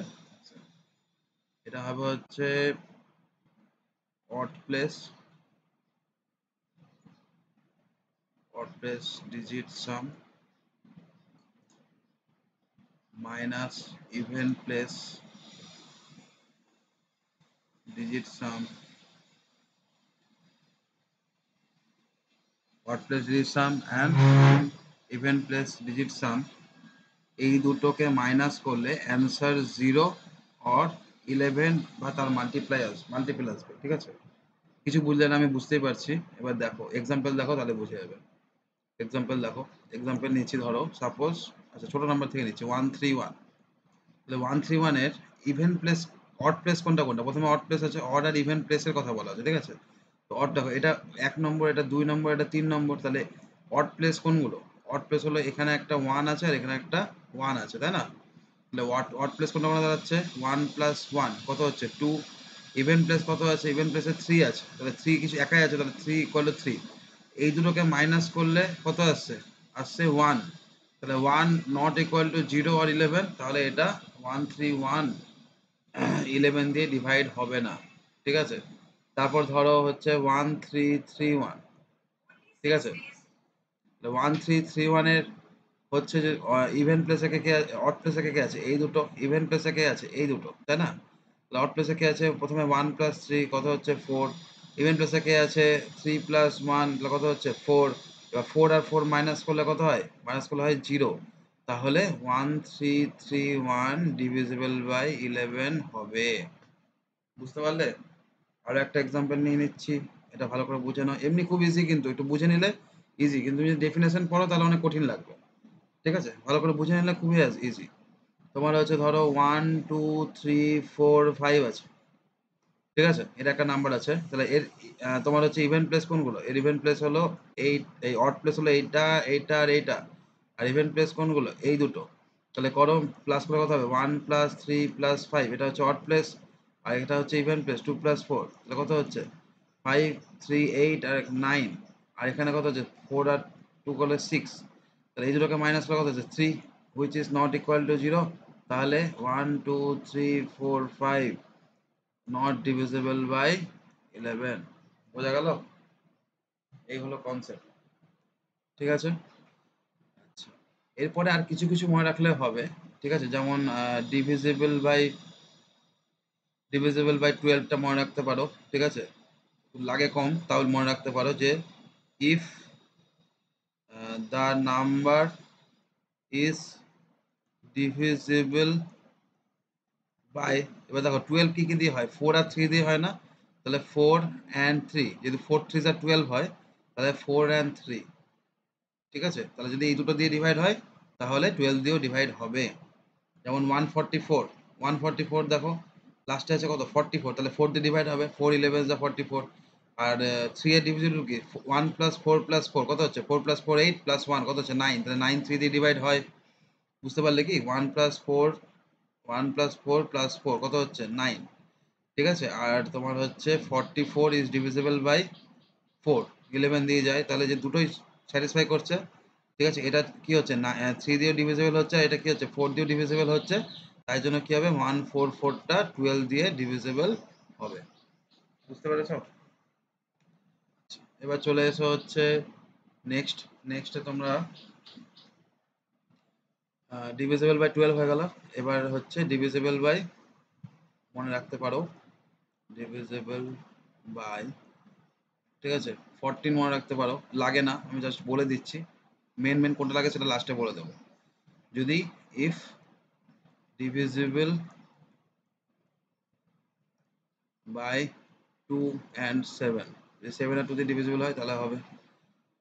Speaker 1: এটা হবে হচ্ছে odd place, odd place digit sum minus even place digit sum, odd place digit sum and even place digit sum, এই দুটোকে মাইনাস করলে অ্যান্সার 0 অর 11 বা তার মাল্টিপল আসবে, ঠিক আছে। কিছু বুঝলে না, আমি বুঝতেই পারছি। এবার দেখো এক্সাম্পল দেখো, তাহলে বুঝে যাবে। এক্সাম্পল দেখো, এক্সাম্পল নিচ্ছি, ধরো সাপোজ, আচ্ছা ছোট নাম্বার থেকে নিচ্ছি 131। তাহলে 131 এর ইভেন প্লেস, অড প্লেস কোনটা কোনটা, প্রথমে অড প্লেস আছে, অড আর ইভেন প্লেসের কথা বলা আছে, ঠিক আছে। তো অড দেখো, এটা 1 নম্বর, এটা 2 নম্বর, এটা 3 নম্বর, তাহলে অড প্লেস কোনগুলো, অড প্লেস হলো এখানে একটা 1 আছে আর এখানে একটা 1 আছে, তাই না। তাহলে অড প্লেস কোনটা কোনটা দাঁড়াচ্ছে, 1 প্লাস 1 কত হচ্ছে 2, ইভেন প্লেস কত আছে, ইভেন প্লেসে 3 আছে, তাহলে 3 কিছু একাই আছে, তাহলে 3 ইকুয়াল টু 3। এই দুটোকে মাইনাস করলে কত আসছে, আসছে 1। তাহলে 1 নট ইকুয়াল টু 0 আর 11, তাহলে এটা 131 11 দিয়ে ডিভাইড হবে না, ঠিক আছে। তারপর ধরো হচ্ছে 1331, ঠিক আছে। 1331 এর হচ্ছে যে ইভেন প্লেসে কে কে, অড প্লেসে কে কে আছে, এই দুটো, ইভেন প্লেসে কে আছে, এই দুটো, তাই না। অড প্লেসে কে আছে? প্রথমে 1 প্লাস 3 কত হচ্ছে 4। ইভেন প্লেসে কে আছে? 3 প্লাস 1 কত হচ্ছে 4। এবার 4 আর 4 মাইনাস করলে কত হয়? মাইনাস করলে হয় 0। তাহলে 1331 ডিভিজিবল বাই 11 হবে। বুঝতে পারলে? আরো একটা এক্সাম্পল নিয়ে নিচ্ছি, এটা ভালো করে বুঝে নাও। এমনি খুব ইজি, কিন্তু একটু বুঝে নিলে ইজি, কিন্তু যদি ডেফিনেশন পড়ো তাহলে অনেক কঠিন লাগবে। ঠিক আছে, ভালো করে বুঝে নিলে খুবই ইজি। তোমার হচ্ছে ধরো 1 2 3 4 5 আছে, ঠিক আছে, এটা একটা নাম্বার আছে। তাহলে এর তোমার হচ্ছে ইভেন প্লেস কোনগুলো? এর ইভেন প্লেস হলো এইট, এই অড প্লেস হলো এইটা, এইটা আর এইটা। আর ইভেন প্লেস কোনগুলো? এই দুটো। তাহলে করো, প্লাস করে কত হবে? 1 প্লাস 3 প্লাস 5, এটা হচ্ছে অড প্লেস। আর এটা হচ্ছে ইভেন প্লেস 2 প্লাস 4, তাহলে কত হচ্ছে 5 3 8 আর 9। আর এখানে কত হচ্ছে 4 আর 2 করলে 6। তাহলে এই দুটোকে মাইনাস করে কত হচ্ছে 3, which is not equal to 0। তাহলে 1 2 3 4 5 নট ডিভিজিবল বাই 11। বোঝা গেল? এই হলো কনসেপ্ট। ঠিক আছে, আচ্ছা, এরপরে আর কিছু কিছু মনে রাখলে হবে। ঠিক আছে, যেমন ডিভিজিবল বাই 12টা মনে রাখতে পারো। ঠিক আছে, লাগে কম, তাহলে মনে রাখতে পারো যে if the number is divisible by, এবার দেখো 12 কি কি দিয়ে হয়? 4 আর 3 দিয়ে হয় না? তাহলে 4 and 3, যদি 4 3 আর 12 হয় তাহলে 4 and 3। ঠিক আছে, তাহলে যদি এই দুটো দিয়ে ডিভাইড হয় তাহলে 12 দিয়েও ডিভাইড হবে। যেমন 144, 144 দেখো লাস্টে আছে কত 44, তাহলে 4 দিয়ে ডিভাইড হবে, 4 11 যা 44। আর 3 এর ডিভিজিবল কি? 1 প্লাস 4 প্লাস 4 কত হচ্ছে? 4 প্লাস 4 8 প্লাস 1 কত হচ্ছে 9, তাহলে 9 3 দিয়ে ডিভাইড হয়। বুঝতে পারলে কি? 1 প্লাস 4, 1 প্লাস 4 প্লাস 4 কত হচ্ছে 9। ঠিক আছে, আর তোমার হচ্ছে 44 ইজ ডিভিজিবল বাই 4, 11 দিয়ে যায়, তাহলে যে দুটোই স্যাটিসফাই করছে। ঠিক আছে, এটা কি হচ্ছে না 3 দিয়েও ডিভিজিবল হচ্ছে, আর এটা কি হচ্ছে 4 দিয়েও ডিভিজিবল হচ্ছে। তাই জন্য কি হবে 144টা 12 দিয়ে ডিভিজিবল হবে। বুঝতে পেরেছো? এবার চলে এসো হচ্ছে নেক্সট। নেক্সটে তোমরা ডিভিজিবল বাই 12 হয়ে গেল। এবার হচ্ছে ডিভিজিবল বাই, মনে রাখতে পারো, ডিভিজিবল বাই, ঠিক আছে, 14 মনে রাখতে পারো, লাগে না, আমি জাস্ট বলে দিচ্ছি। মেন মেন কোনটা লাগে সেটা লাস্টে বলে দেবো। যদি ইফ ডিভিজিবল বাই 2 and 7, যদি 7 আর 2 দিয়ে ডিভিজিবল হয় তাহলে হবে।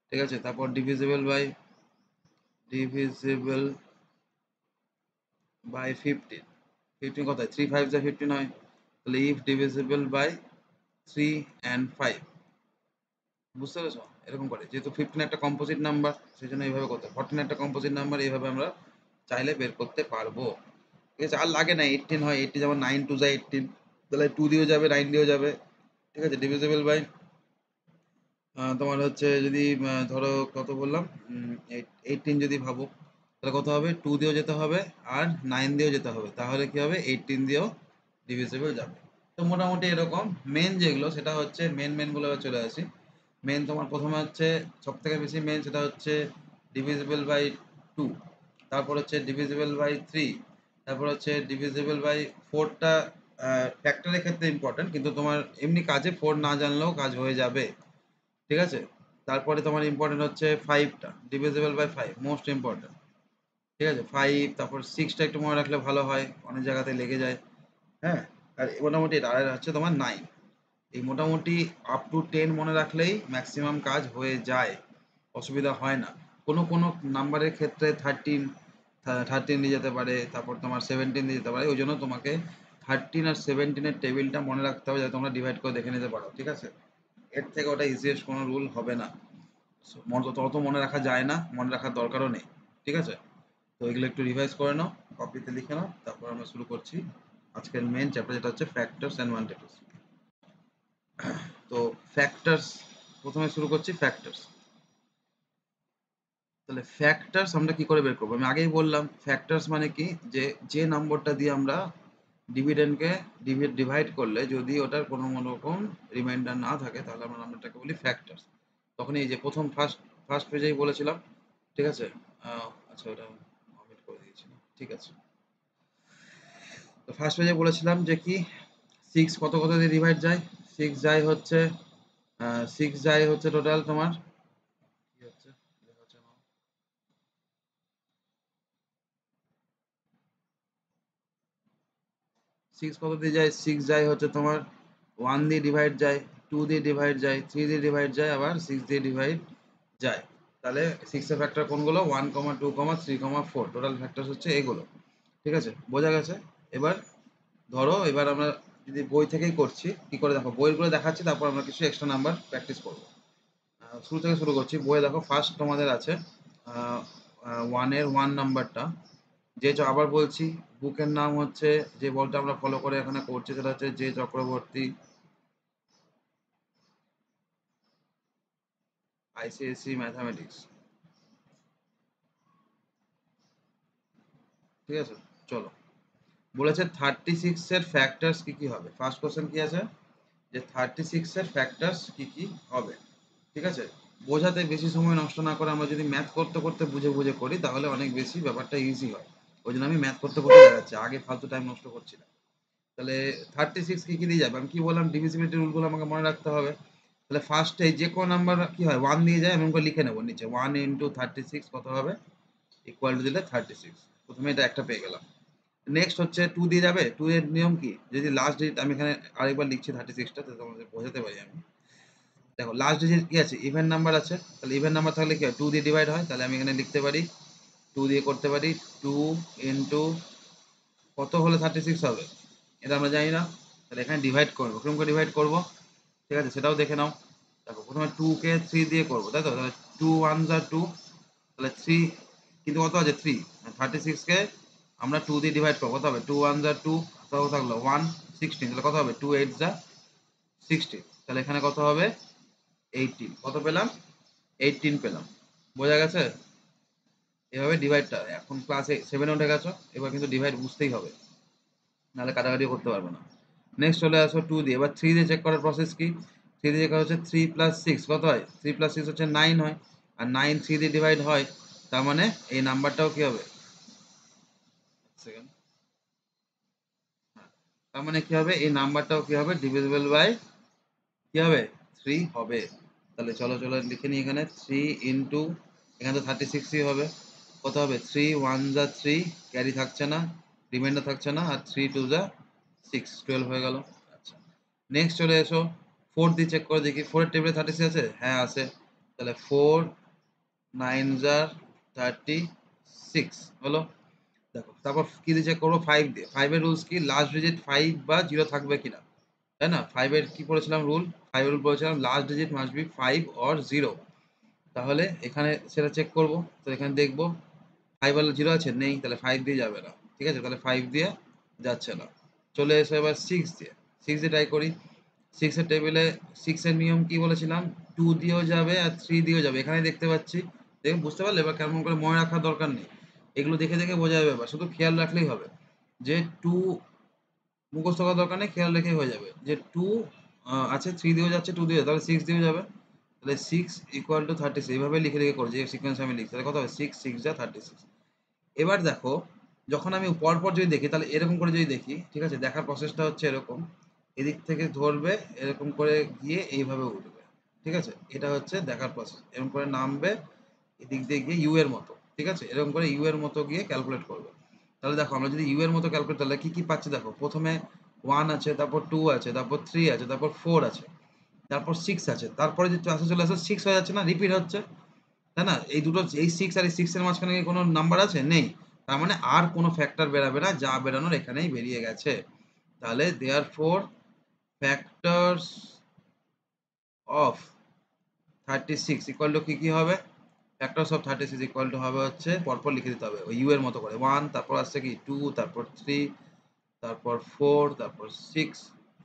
Speaker 1: ঠিক আছে, তারপর ডিভিজিবল বাই 15, 15 কত হয়? 3 5 যা 15 হয়। তাহলে ইফ ডিভিজিবল বাই 3 and 5। বুঝতে পেরেছো? এরকম করে, যেহেতু 15 একটা কম্পোজিট নাম্বার সেই জন্য এইভাবে করতে, 14 একটা কম্পোজিট নাম্বার, এইভাবে আমরা চাইলে বের করতে পারবো। ঠিক আছে, আর লাগে না 18 হয়, 80 যেমন 9 2 যায় 18, তাহলে 2 দিয়েও যাবে 9 দিয়েও যাবে। ঠিক আছে, ডিভিজিবল বাই তোমার হচ্ছে যদি ধরো কত বললাম 18 যদি ভাবো, তাহলে কত হবে? 2 দিয়েও যেতে হবে আর 9 দিয়েও যেতে হবে, তাহলে কি হবে 18 দিয়েও ডিভিজিবল যাবে। তো মোটামুটি এরকম মেন যেগুলো সেটা হচ্ছে মেন গুলো চলে আসি। মেন তোমার প্রথমে হচ্ছে সব থেকে বেশি মেন, সেটা হচ্ছে ডিভিজিবল বাই 2, তারপর হচ্ছে ডিভিজিবল বাই 3, তারপর হচ্ছে ডিভিজিবল বাই 4টা ফ্যাক্টরের ক্ষেত্রে ইম্পর্টেন্ট, কিন্তু তোমার এমনি কাজে 4 না জানলেও কাজ হয়ে যাবে। ঠিক আছে, তারপরে তোমার ইম্পর্টেন্ট হচ্ছে 5টা, ডিভিজিবল বাই 5 মোস্ট ইম্পর্টেন্ট। ঠিক আছে, 5, তারপর 6টা একটু মনে রাখলে ভালো হয়, অনেক জায়গাতে লেগে যায়। হ্যাঁ, আর মোটামুটি আর হচ্ছে তোমার 9। এই মোটামুটি আপ টু 10 মনে রাখলেই ম্যাক্সিমাম কাজ হয়ে যায়, অসুবিধা হয় না। কোনো কোনো নাম্বারের ক্ষেত্রে 13 দিয়ে যেতে পারে, তারপর তোমার 17 দিয়ে যেতে পারে, ওই জন্য তোমাকে 13 আর 17-এর টেবিলটা মনে রাখতে হবে, যাতে তোমরা ডিভাইড করে দেখে নিতে পারো। ঠিক আছে, এর থেকে ওটা ইজিয়েস্ট কোনো রুল হবে না। তত মনে রাখা যায় না, মনে রাখার দরকারও নেই। ঠিক আছে, তো এগুলো একটু রিভাইজ করে নাও, কপিতে লিখে নাও, তারপর আমরা শুরু করছি আজকের মেন চ্যাপ্টার, যেটা হচ্ছে ফ্যাক্টরস অ্যান্ড মাল্টিপলস। তো ফ্যাক্টরস, প্রথমে শুরু করছি ফ্যাক্টরস। তাহলে ফ্যাক্টরস আমরা কি করে বের করবো? আমি আগেই বললাম ফ্যাক্টরস মানে কি, যে যে নম্বরটা দিয়ে আমরা ডিভিডেন্ডকে ডিভাইড করলে যদি ওটার কোনো রকম রিমাইন্ডার না থাকে, তাহলে আমরা নাম্বারটাকে বলি ফ্যাক্টরস। তখন এই যে প্রথম ফার্স্ট ফার্স্ট পেজেই বলেছিলাম। ঠিক আছে, আচ্ছা ওটা অমিট করে দিয়েছি, ঠিক আছে। তো ফার্স্ট পেজে বলেছিলাম যে কি 6 কত কত দিয়ে ডিভাইড যায়? 6 যায় হচ্ছে 6 যায় হচ্ছে টোটাল তোমার কি হচ্ছে দেখাচ্ছে না। 6 কত দিয়ে যায়? 6 যায় হচ্ছে তোমার 1 দিয়ে ডিভাইড যায়, 2 দিয়ে ডিভাইড যায়, 3 দিয়ে ডিভাইড যায়, আবার 6 দিয়ে ডিভাইড যায়। তাহলে 6 এর ফ্যাক্টর কোনগুলো? 1, 2, 3, 4। টোটাল ফ্যাক্টরস হচ্ছে এগুলো। ঠিক আছে? বোঝা গেছে? এবার ধরো এবার আমরা যদি বই থেকেই করছি, কি করে দেখো বইগুলো দেখাচ্ছি, তারপর আমরা কিছু এক্সট্রা নাম্বার প্র্যাকটিস করব। শুরু থেকে শুরু করছি। বইয়ে দেখো ফার্স্ট তোমাদের আছে 1 এর 1 নাম্বারটা, যে আবার বলছি বুকের নাম হচ্ছে, যে বইটা আমরা ফলো করে এখানে করছি সেটা হচ্ছে যে চক্রবর্তী আইসিএসসি ম্যাথামেটিক্স। ঠিক আছে, চলো। বলেছে 36 এর ফ্যাক্টরস কি কি হবে। ফার্স্ট কোশ্চেন কি আছে, যে 36 এর ফ্যাক্টরস কি কি হবে। ঠিক আছে, বোঝাতে বেশি সময় নষ্ট না করে আমরা যদি ম্যাথ করতে করতে বুঝে বুঝে করি তাহলে অনেক বেশি ব্যাপারটা ইজি হয়। ওই জন্য আমি ম্যাথ করতে করতে দেখাচ্ছি, আগে ফালতু টাইম নষ্ট করছি না। তাহলে 36 কি কি দিয়ে যাবে, আমি কি বললাম ডিভিজিবিলিটি রুলগুলো আমাকে মনে রাখতে হবে। তাহলে ফার্স্টে যে কোনো নাম্বার কি হয় 1 দিয়ে যায়, আমি ওকে লিখে নেবো নিচে 1 ইন্টু 36 কত হবে, ইকুয়াল টু দিলে 36। প্রথমে এটা একটা পেয়ে গেলাম। নেক্সট হচ্ছে 2 দিয়ে যাবে। 2 এর নিয়ম কি, যদি লাস্ট ডিজিট, আমি এখানে আরেকবার লিখছি 36টা তো তোমাদের বোঝাতে পারি আমি। দেখো লাস্ট ডিজিট কি আছে, ইভেন নাম্বার আছে, তাহলে ইভেন নাম্বার থাকলে কি হয় 2 দিয়ে ডিভাইড হয়, তাহলে আমি এখানে লিখতে পারি 2 দিয়ে করতে পারি 2 ইন্টু কত হলে 36 হবে, এটা আমরা জানি না। তাহলে এখানে ডিভাইড করবো, কিরকম করে ডিভাইড করবো, ঠিক আছে সেটাও দেখে নাও। দেখো প্রথমে 2 কে 3 দিয়ে করবো, তাই তো, তাহলে 2 1 যা 2, তাহলে 3, কিন্তু কত আছে 3, 36 কে আমরা 2 দিয়ে ডিভাইড করবো, কত হবে 2 1 যা 2, কত থাকলো 1, 16, তাহলে কত হবে 2 8 যা 16, তাহলে এখানে কত হবে 18, কত পেলাম 18 পেলাম। বোঝা গেছে? এভাবে ডিভাইডটা, এখন ক্লাসে 7 উঠে গেছো, এবার কিন্তু ডিভাইড বুঝতেই হবে, নাহলে কাটাকাটিও করতে পারবে না। নেক্সট চলে আসো 2 দিয়ে, এবার 3 দিয়ে চেক করার প্রসেস কি, 3 দিয়ে চেক করা হচ্ছে 3 প্লাস 6 কত হয়, 3 প্লাস 6 হচ্ছে 9 হয়, আর 9 3 দিয়ে ডিভাইড হয়, তার মানে এই নাম্বারটাও কি হবে, সেকেন্ড, তার মানে কি হবে এই নাম্বারটাও কি হবে ডিভিজিবল বাই কি হবে 3 হবে। তাহলে চলো চলো লিখে নিই এখানে 3 ইন্টু, এখানে তো 36ই হবে, কত হবে 3 1 যা 3, ক্যারি থাকছে না, রিমাইন্ডার থাকছে না, আর 3 2 যা 6, 12 হয়ে গেল। আচ্ছা, নেক্সট চলে এসো 4 দিয়ে চেক করে দেখি, 4 এর টেবিলে 36 আছে, হ্যাঁ আছে, তাহলে 4 9 যা 36 হলো। দেখো তারপর কি দিয়ে চেক করবো 5 দিয়ে, 5 এর রুলস কি, লাস্ট ডিজিট 5 বা 0 থাকবে কিনা, তাই না। 5 এর কি পড়েছিলাম রুল, 5 এর রুল পড়েছিলাম last digit must be 5 or 0। তাহলে এখানে সেটা চেক করব, তো এখানে দেখবো 5 আর 0 আছে, নেই, তাহলে 5 দিয়ে যাবে না। ঠিক আছে, তাহলে 5 দিয়ে যাচ্ছে না। চলে এসো এবার 6 দিয়ে, 6 দিয়ে ট্রাই করি। 6 এর টেবিলে 6 এর নিয়ম কি বলেছিলাম, 2 দিয়েও যাবে আর 3 দিয়েও যাবে, এখানে দেখতে পাচ্ছি। দেখুন বুঝতে পারলে, এবার কেমন করে মনে রাখার দরকার নেই, এগুলো দেখে দেখে বোঝা যাবে, ব্যাপার শুধু খেয়াল রাখলেই হবে যে 2 মুখস্থ করার দরকার নেই, খেয়াল রেখেই হয়ে যাবে যে 2 আছে, 3 দিয়েও যাচ্ছে, 2 দিয়েও, তাহলে 6 দিয়েও যাবে, তাহলে 6 ইকুয়াল টু 36, এইভাবে লিখে লিখে করে যে সিকোয়েন্স আমি লিখি, তাহলে কত হবে 6 6 যা 36। এবার দেখো যখন আমি পর পর যদি দেখি, তাহলে এরকম করে যদি দেখি, ঠিক আছে, দেখার প্রসেসটা হচ্ছে এরকম, এদিক থেকে ধরবে, এরকম করে গিয়ে এইভাবে উঠবে। ঠিক আছে, এটা হচ্ছে দেখার প্রসেস, এরকম করে নামবে, এদিক দিয়ে গিয়ে ইউ এর মতো, ঠিক আছে, এরকম করে ইউ এর মতো গিয়ে ক্যালকুলেট করবে। তাহলে দেখো আমরা যদি ইউ এর মতো ক্যালকুলেট, তাহলে কি কি পাচ্ছি দেখো, প্রথমে 1 আছে, তারপর 2 আছে, তারপর 3 আছে, তারপর 4 আছে, তারপর 6 আছে, তারপরে যে ক্লাসে চলে আসে 6 হয়ে যাচ্ছে না, রিপিট হচ্ছে, তাই না। এই দুটো, এই 6 আর এই 6 এর মাঝখানে কি কোনো নাম্বার আছে, নেই, তার মানে আর কোনো ফ্যাক্টর বেরাবে না, যা বেরানোর এখানেই বেরিয়ে গেছে। তাহলে therefore factors of 36 equal to কি কি হবে, ফ্যাক্টরস অফ 36 ইকুয়াল টু হবে হচ্ছে, পরপর লিখে দিতে হবে ওই ইউ এর মতো করে, 1, তারপর আসছে কি 2, তারপর 3, তারপর 4, তারপর 6,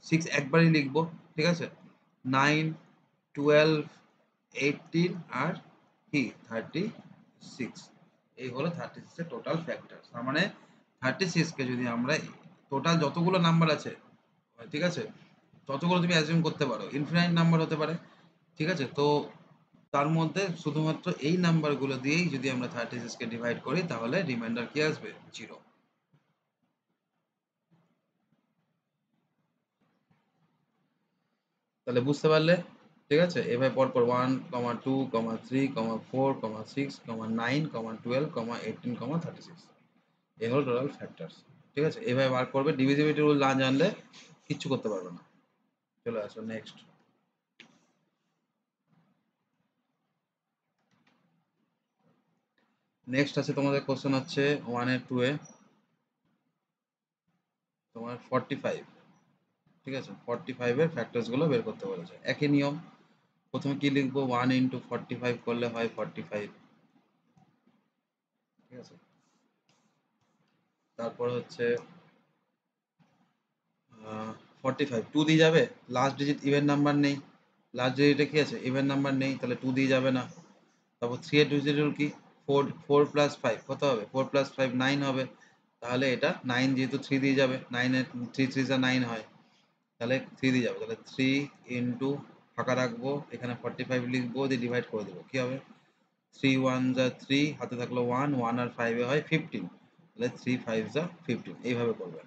Speaker 1: 6 একবারই লিখবো, ঠিক আছে, 9 12 18 আর কি 36, এই হলো 36 এর টোটাল ফ্যাক্টর। তার মানে 36 কে যদি আমরা টোটাল যতগুলো নাম্বার আছে, ঠিক আছে, ততগুলো তুমি অ্যাজিউম করতে পারো, ইনফিনাইট নাম্বার হতে পারে, ঠিক আছে, তো তার মধ্যে শুধুমাত্র এই নাম্বারগুলো দিয়েই যদি আমরা 36 কে ডিভাইড করি তাহলে রিমাইন্ডার কি আসবে 0। তাহলে বুঝতে পারলে? ঠিক আছে, এভাবে পরপর 1,2,3,4,6,9,12,18,36 এই হলো টোটাল ফ্যাক্টরস। ঠিক আছে, এভাবে বার করবে। ডিভিজিবিলিটি রুল না জানলে কিচ্ছু করতে পারবে না। চলে আসো নেক্সট। নেক্সট আছে তোমাদের কোশ্চেন হচ্ছে 1 এর 2 এ তোমার 45। ঠিক আছে, 45 এর ফ্যাক্টরস গুলো বের করতে বলেছে। একই নিয়ম, প্রথমে কি লিখবো, 1 ইন্টু 45 করলে হয় 45। ঠিক আছে, তারপর হচ্ছে 45 2 দিয়ে যাবে, লাস্ট ডিজিট ইভেন নাম্বার নেই, লাস্ট ডিজিটে কি আছে, ইভেন নাম্বার নেই, তাহলে 2 দিয়ে যাবে না। তারপর 3 এর ডিজিট রুল কি, 4 প্লাস 5 কত হবে, 4 প্লাস 5 9 হবে, তাহলে এটা 9 যেহেতু 3 দিয়ে যাবে, 9 এর 3 3 যা 9 হয়, তাহলে 3 দিয়ে যাবে, তাহলে 3 ইন্টু ফাঁকা রাখবো, এখানে 45 লিখবো, দিয়ে ডিভাইড করে দেবো, কি হবে 3 1 যা 3, হাতে থাকলো 1 1 আর 5 এ হয় 15, তাহলে 3 5 যা 15, এইভাবে করবেন।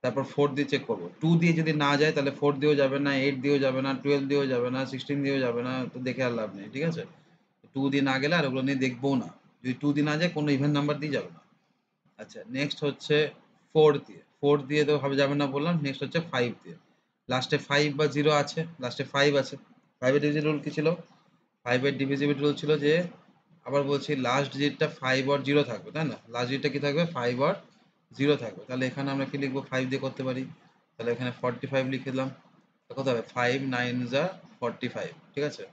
Speaker 1: তারপর 4 দিয়ে চেক করবো, 2 দিয়ে যদি না যায় তাহলে 4 দিয়েও যাবে না, 8 দিয়েও যাবে না, 12 দিয়েও যাবে না, 16 দিয়েও যাবে না, তো দেখে আর লাভ নেই। ঠিক আছে, 2 দিয়ে না গেলে আর ওগুলো নিয়ে দেখবো না, যদি 2 দিয়ে না যায় কোনো ইভেন নাম্বার দিয়ে যাবে না। আচ্ছা, নেক্সট হচ্ছে 4 দিয়ে, 4 দিয়ে তো হবে যাবে না বললাম। নেক্সট হচ্ছে 5 দিয়ে, লাস্টে 5 বা 0 আছে, লাস্টে 5 আছে। 5 এর ডিভিজিবল রুল কি ছিল, 5 এর ডিভিজিবিলিটি রুল ছিল যে, আবার বলছি লাস্ট ডিজিটটা 5 আর 0 থাকবে, তাই না, লাস্ট ডিজিটটা কি থাকবে 5 আর 0 থাকবে, তাহলে এখানে আমরা কি লিখবো, 5 দিয়ে করতে পারি, তাহলে এখানে 45 লিখে দিলাম, তো কত হবে 5 9 যা 45। ঠিক আছে,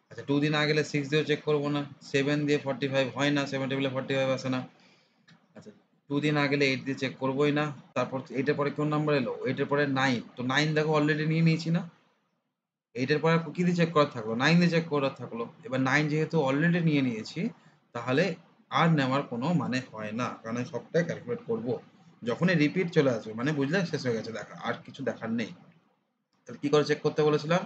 Speaker 1: আচ্ছা 2 দিয়ে না গেলে 6 দিয়েও চেক করবো না, 7 দিয়ে 45 হয় না, 7 টেবিলে 45 আসে না। আচ্ছা 2 দিয়ে না গেলে 8 দিয়ে চেক করবোই না। তারপর 8 এর পরে কোন নাম্বার এলো, 8 এর পরে 9, তো 9 দেখো অলরেডি নিয়ে নিয়েছি না, 8 এর পরে কি দিয়ে চেক করার থাকলো, 9 দিয়ে চেক করার থাকলো। এবার 9 যেহেতু অলরেডি নিয়ে নিয়েছি, তাহলে আর নেওয়ার কোনো মানে হয় না, কারণ আমি সবটাই ক্যালকুলেট করবো। যখনই রিপিট চলে আসবে মানে বুঝলে শেষ হয়ে গেছে, দেখা আর কিছু দেখার নেই। তাহলে কি করে চেক করতে বলেছিলাম,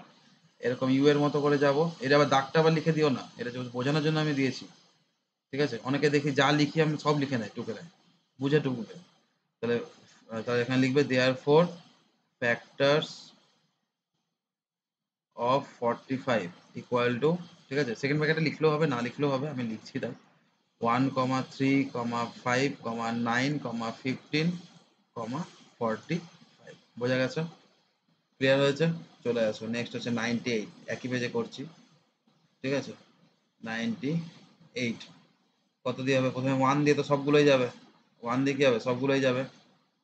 Speaker 1: এরকম ইউ এর মতো করে যাব, এটা আবার দাগটা আবার লিখে দিও না, এটা বোঝানোর জন্য আমি দিয়েছি। ঠিক আছে, অনেকে দেখি যা লিখি আমি সব লিখে নেয়, টুকে নেয়, বুঝে টুকুকে। তাহলে তাহলে এখানে লিখবে there four factors of 45 equal to, ঠিক আছে, সেকেন্ড ব্র্যাকেটে লিখলেও হবে, না লিখলেও হবে, আমি লিখছি তাই, 1,3,5,9,15,45। বোঝা গেছে, ক্লিয়ার হয়েছে? চলে আসো নেক্সট হচ্ছে 98, একই পেজে করছি। ঠিক আছে, 98 কত দিয়ে হবে, প্রথমে 1 দিয়ে তো সবগুলোই যাবে, 1 দিয়ে কি হবে, সবগুলোই যাবে,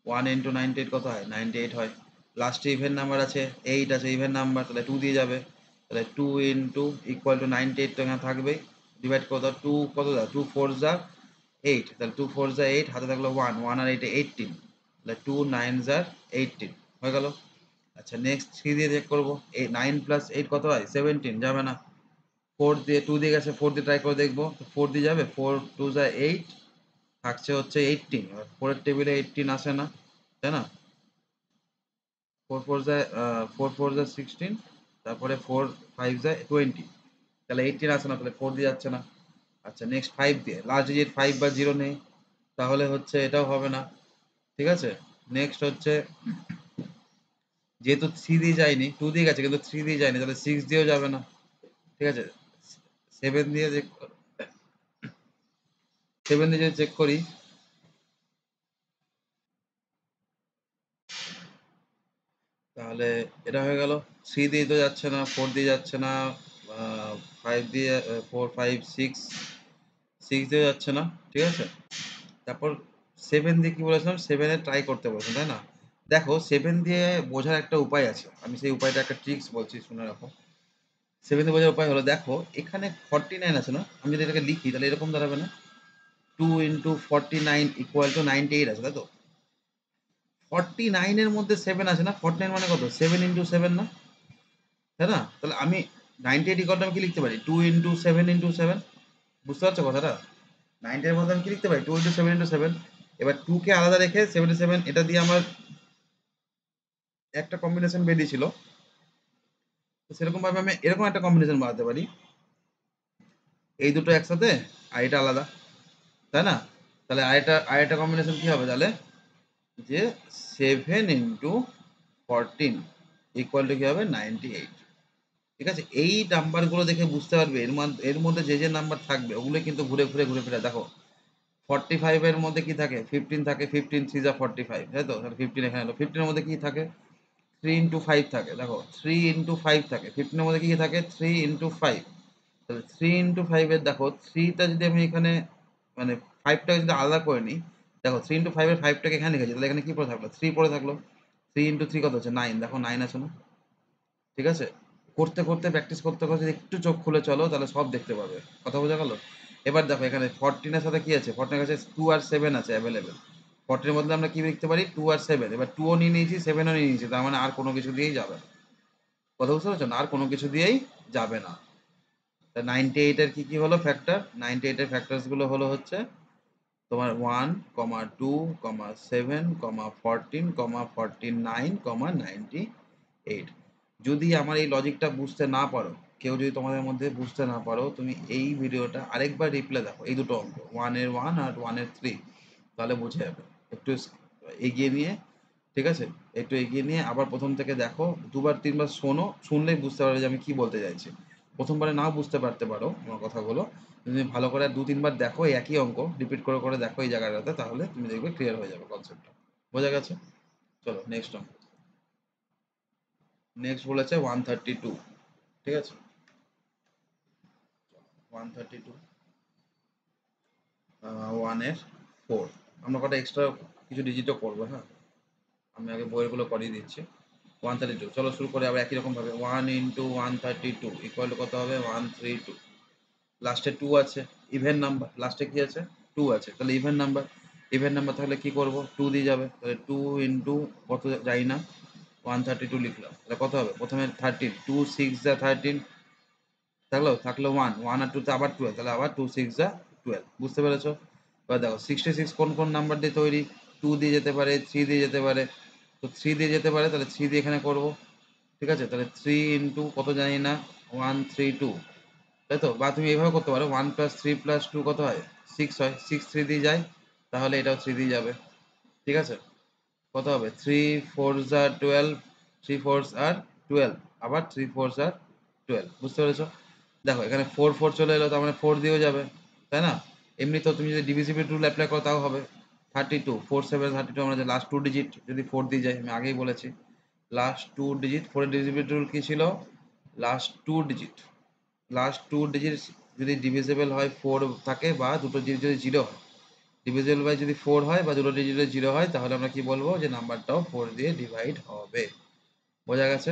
Speaker 1: 1 ইন্টু 98 কত হয়, 98 হয়। লাস্টে ইভেন নাম্বার আছে, 8 আছে ইভেন নাম্বার, তাহলে 2 দিয়ে যাবে, তাহলে 2 ইন্টু ইকুয়াল টু 98 তো এখানে থাকবেই, ডিভাইড করে দাও, 2 কত দাও, 2 4 যা 8, তাহলে 2 4 যা 8, হাতে থাকলো 1 1 আর 8 18, তাহলে 2 9 যা 18 হয়ে গেল। আচ্ছা নেক্সট 3 দিয়ে চেক করবো, 9 প্লাস 8 কত হয়, 17, যাবে না। 4 দিয়ে 2 দিয়ে গেছে, 4 দিয়ে ট্রাই করে দেখবো, 4 দিয়ে যাবে, 4 2 যা 8, থাকছে হচ্ছে 18, 4 এর টেবিলে 18 আসে না, তাই না, 4 4 যা 4 4 যা 16, তারপরে 4 5 যা 20, তাহলে 18 আসে না, তাহলে 4 দিয়ে যাচ্ছে না। আচ্ছা নেক্সট 5 দিয়ে, লাস্ট ডিজিট 5 বা 0 নেই, তাহলে হচ্ছে এটাও হবে না। ঠিক আছে, নেক্সট হচ্ছে যেহেতু 3 দিয়ে যায়নি, 2 দিয়ে গেছে কিন্তু 3 দিয়ে যায়নি, তাহলে 6 দিয়েও যাবে না। ঠিক আছে, 7 দিয়ে 7 দিয়ে যদি চেক করি, তাহলে এটা হয়ে গেল, 3 দিয়ে তো যাচ্ছে না, 4 দিয়ে যাচ্ছে না, 5 দিয়ে 4 5 6 6 দিয়ে যাচ্ছে না। ঠিক আছে, তারপর 7 দিয়ে কি বলেছিলাম, 7 এ ট্রাই করতে বলেছিলাম, তাই না। দেখো 7 দিয়ে বোঝার একটা উপায় আছে, আমি সেই উপায়টা একটা ট্রিক্স বলছি, শুনে রাখো। 7 দিয়ে বোঝার উপায় হলো, দেখো এখানে 49 আছে না, আমি যদি এটাকে লিখি তাহলে এরকম দাঁড়াবে না, 2 ইন্টু 49 ইকুয়াল টু 98 আছে, তাই তো। 49 এর মধ্যে 7 আছে না, 49 মানে কত, 7 ইন্টু 7 না, তাই না, তাহলে আমি 98 ইকুয়াল টু আমি কি লিখতে পারি, 2 ইন্টু 7 ইন্টু 7, বুঝতে পারছো কথাটা, 90 এর মধ্যে আমি কি লিখতে পারি, 2 ইন্টু 7 ইন্টু 7। এবার 2 কে আলাদা রেখে 77 এটা দিয়ে আমার একটা কম্বিনেশন বেরিয়েছিল, তো সেরকম ভাবে আমি এরকম একটা কম্বিনেশন বানাতে পারি, এই দুটো একসাথে আর এটা আলাদা, তাই না। তাহলে আরেকটা কম্বিনেশন কি হবে তাহলে, যে 7 ইন্টু 14 ইকুয়াল টু কি হবে 98। ঠিক আছে? এই নাম্বারগুলো দেখে বুঝতে পারবে এর মধ্যে যে নাম্বার থাকবে ওগুলো কিন্তু ঘুরে ফিরে দেখো 45 এর মধ্যে কি থাকে? 15 থাকে, 15 3 যা 45, তাই তো? তাহলে 15 এখানে এলো। 15 এর মধ্যে কি থাকে? 3 into 5 থাকে। দেখো 3 into 5 থাকে। 15 এর মধ্যে কি থাকে? 3 into 5। তাহলে 3 into 5 এর দেখো 3 টা যদি আমি এখানে মানে 5 টাকে যদি আলাদা করে নিই, দেখো 3 into 5 এর 5 টাকে এখানে লিখেছি। তাহলে এখানে কি পড়ে থাকলো? 3 পড়ে থাকলো। 3 into 3 কত হচ্ছে? 9। দেখো 9 আছে না? ঠিক আছে? প্র্যাকটিস করতে যদি একটু চোখ খুলে চলো তাহলে সব দেখতে পাবে। কথা বোঝা গেল? এবার দেখো এখানে 14 এর সাথে কি আছে? 14 এর কাছে 2 আর 7 আছে अवेलेबल। 14 এর বদলে আমরা কি লিখতে পারি? 2 আর 7। এবার 2 ও নিয়ে নিয়েছি, 7 ও নিয়ে নিয়েছি। তার মানে আর কোনো কিছু দিয়েই যাবে না। কথা বুঝতে পারছো না? আর কোনো কিছু দিয়েই যাবে না। তা 98 এর কি হলো ফ্যাক্টর? 98 এর ফ্যাক্টরস গুলো হলো হচ্ছে তোমার 1, 2, 7, 14, 49, 98। যদি আমার এই লজিকটা বুঝতে না পারো, কেউ যদি তোমাদের মধ্যে বুঝতে না পারো, তুমি এই ভিডিওটা আরেকবার রিপ্লে দেখো, এই দুটো অঙ্ক 1 এর 1 আর 1 এর 3, তাহলে বুঝে যাবে। একটু এগিয়ে নিয়ে, ঠিক আছে, একটু এগিয়ে নিয়ে আবার প্রথম থেকে দেখো, দুবার তিনবার শোনো, শুনলেই বুঝতে পারবে যে আমি কি বলতে চাইছি। প্রথমবারে নাও বুঝতে পারতে পারো আমার কথাগুলো, তুমি ভালো করে 2-3 বার দেখো, এই একই অঙ্ক রিপিট করে দেখো এই জায়গাটাতে, তাহলে তুমি দেখবে ক্লিয়ার হয়ে যাবে কনসেপ্টটা। বোঝা গেছে? চলো নেক্সট অঙ্ক। নেক্সট বলেছে 132। ঠিক আছে, 132 1 এর 4। আমরা কটা এক্সট্রা কিছু ডিজিটও করবো, হ্যাঁ, আমি আগে বইয়েরগুলো করিয়ে দিচ্ছি। 132, চলো শুরু করে আবার একই রকম ভাবে 1 ইন্টু 132 ইকুয়াল টু কত হবে? 132। লাস্টে 2 আছে, ইভেন নাম্বার, লাস্টে কি আছে? 2 আছে, তাহলে ইভেন নাম্বার থাকলে কি করব? 2 দিয়ে যাবে, তাহলে 2 ইন্টু কত যাই না 132 লিখলাম, তাহলে কত হবে? প্রথমে 13, 2 6 যা 13, থাকলো 1, 1 আর 2 তে আবার 12, তাহলে আবার 2 6 যা 12। বুঝতে পেরেছো? এবার দেখো 66 কোন কোন নাম্বার দিয়ে তৈরি? 2 দিয়ে যেতে পারে, 3 দিয়ে যেতে পারে। তো 3 দিয়ে যেতে পারে, তাহলে 3 দিয়ে এখানে করব। ঠিক আছে, তাহলে 3 ইন্টু কত জানি না 132, তাই তো? বা তুমি এইভাবে করতে পারো 1 প্লাস 3 প্লাস 2 কত হয়? 6 হয়। 6 3 দিয়ে যায়, তাহলে এটাও 3 দিয়ে যাবে। ঠিক আছে, কত হবে? 3 4 যা 12, 3 4 আর 12, আবার 3 4 আর 12। বুঝতে পেরেছো? দেখো এখানে 4 4 চলে এলো, তার মানে 4 দিয়েও যাবে, তাই না? এমনি তো তুমি যদি ডিভিজিবল রুল অ্যাপ্লাই করো তাও হবে। 32 4 7 32, আমরা যে লাস্ট 2 ডিজিট যদি 4 দিয়ে যায়, আমি আগেই বলেছি লাস্ট 2 ডিজিট 4 এর ডিভিজিবল রুল কি ছিল? লাস্ট 2 ডিজিট যদি ডিভিজিবল হয় 4 থাকে, বা দুটো ডিজিট যদি 0 হয়, ডিভিজিবল বাই যদি 4 হয় বা দুটো ডিজিটে 0 হয়, তাহলে আমরা কি বলবো? যে নাম্বারটাও 4 দিয়ে ডিভাইড হবে। বোঝা গেছে?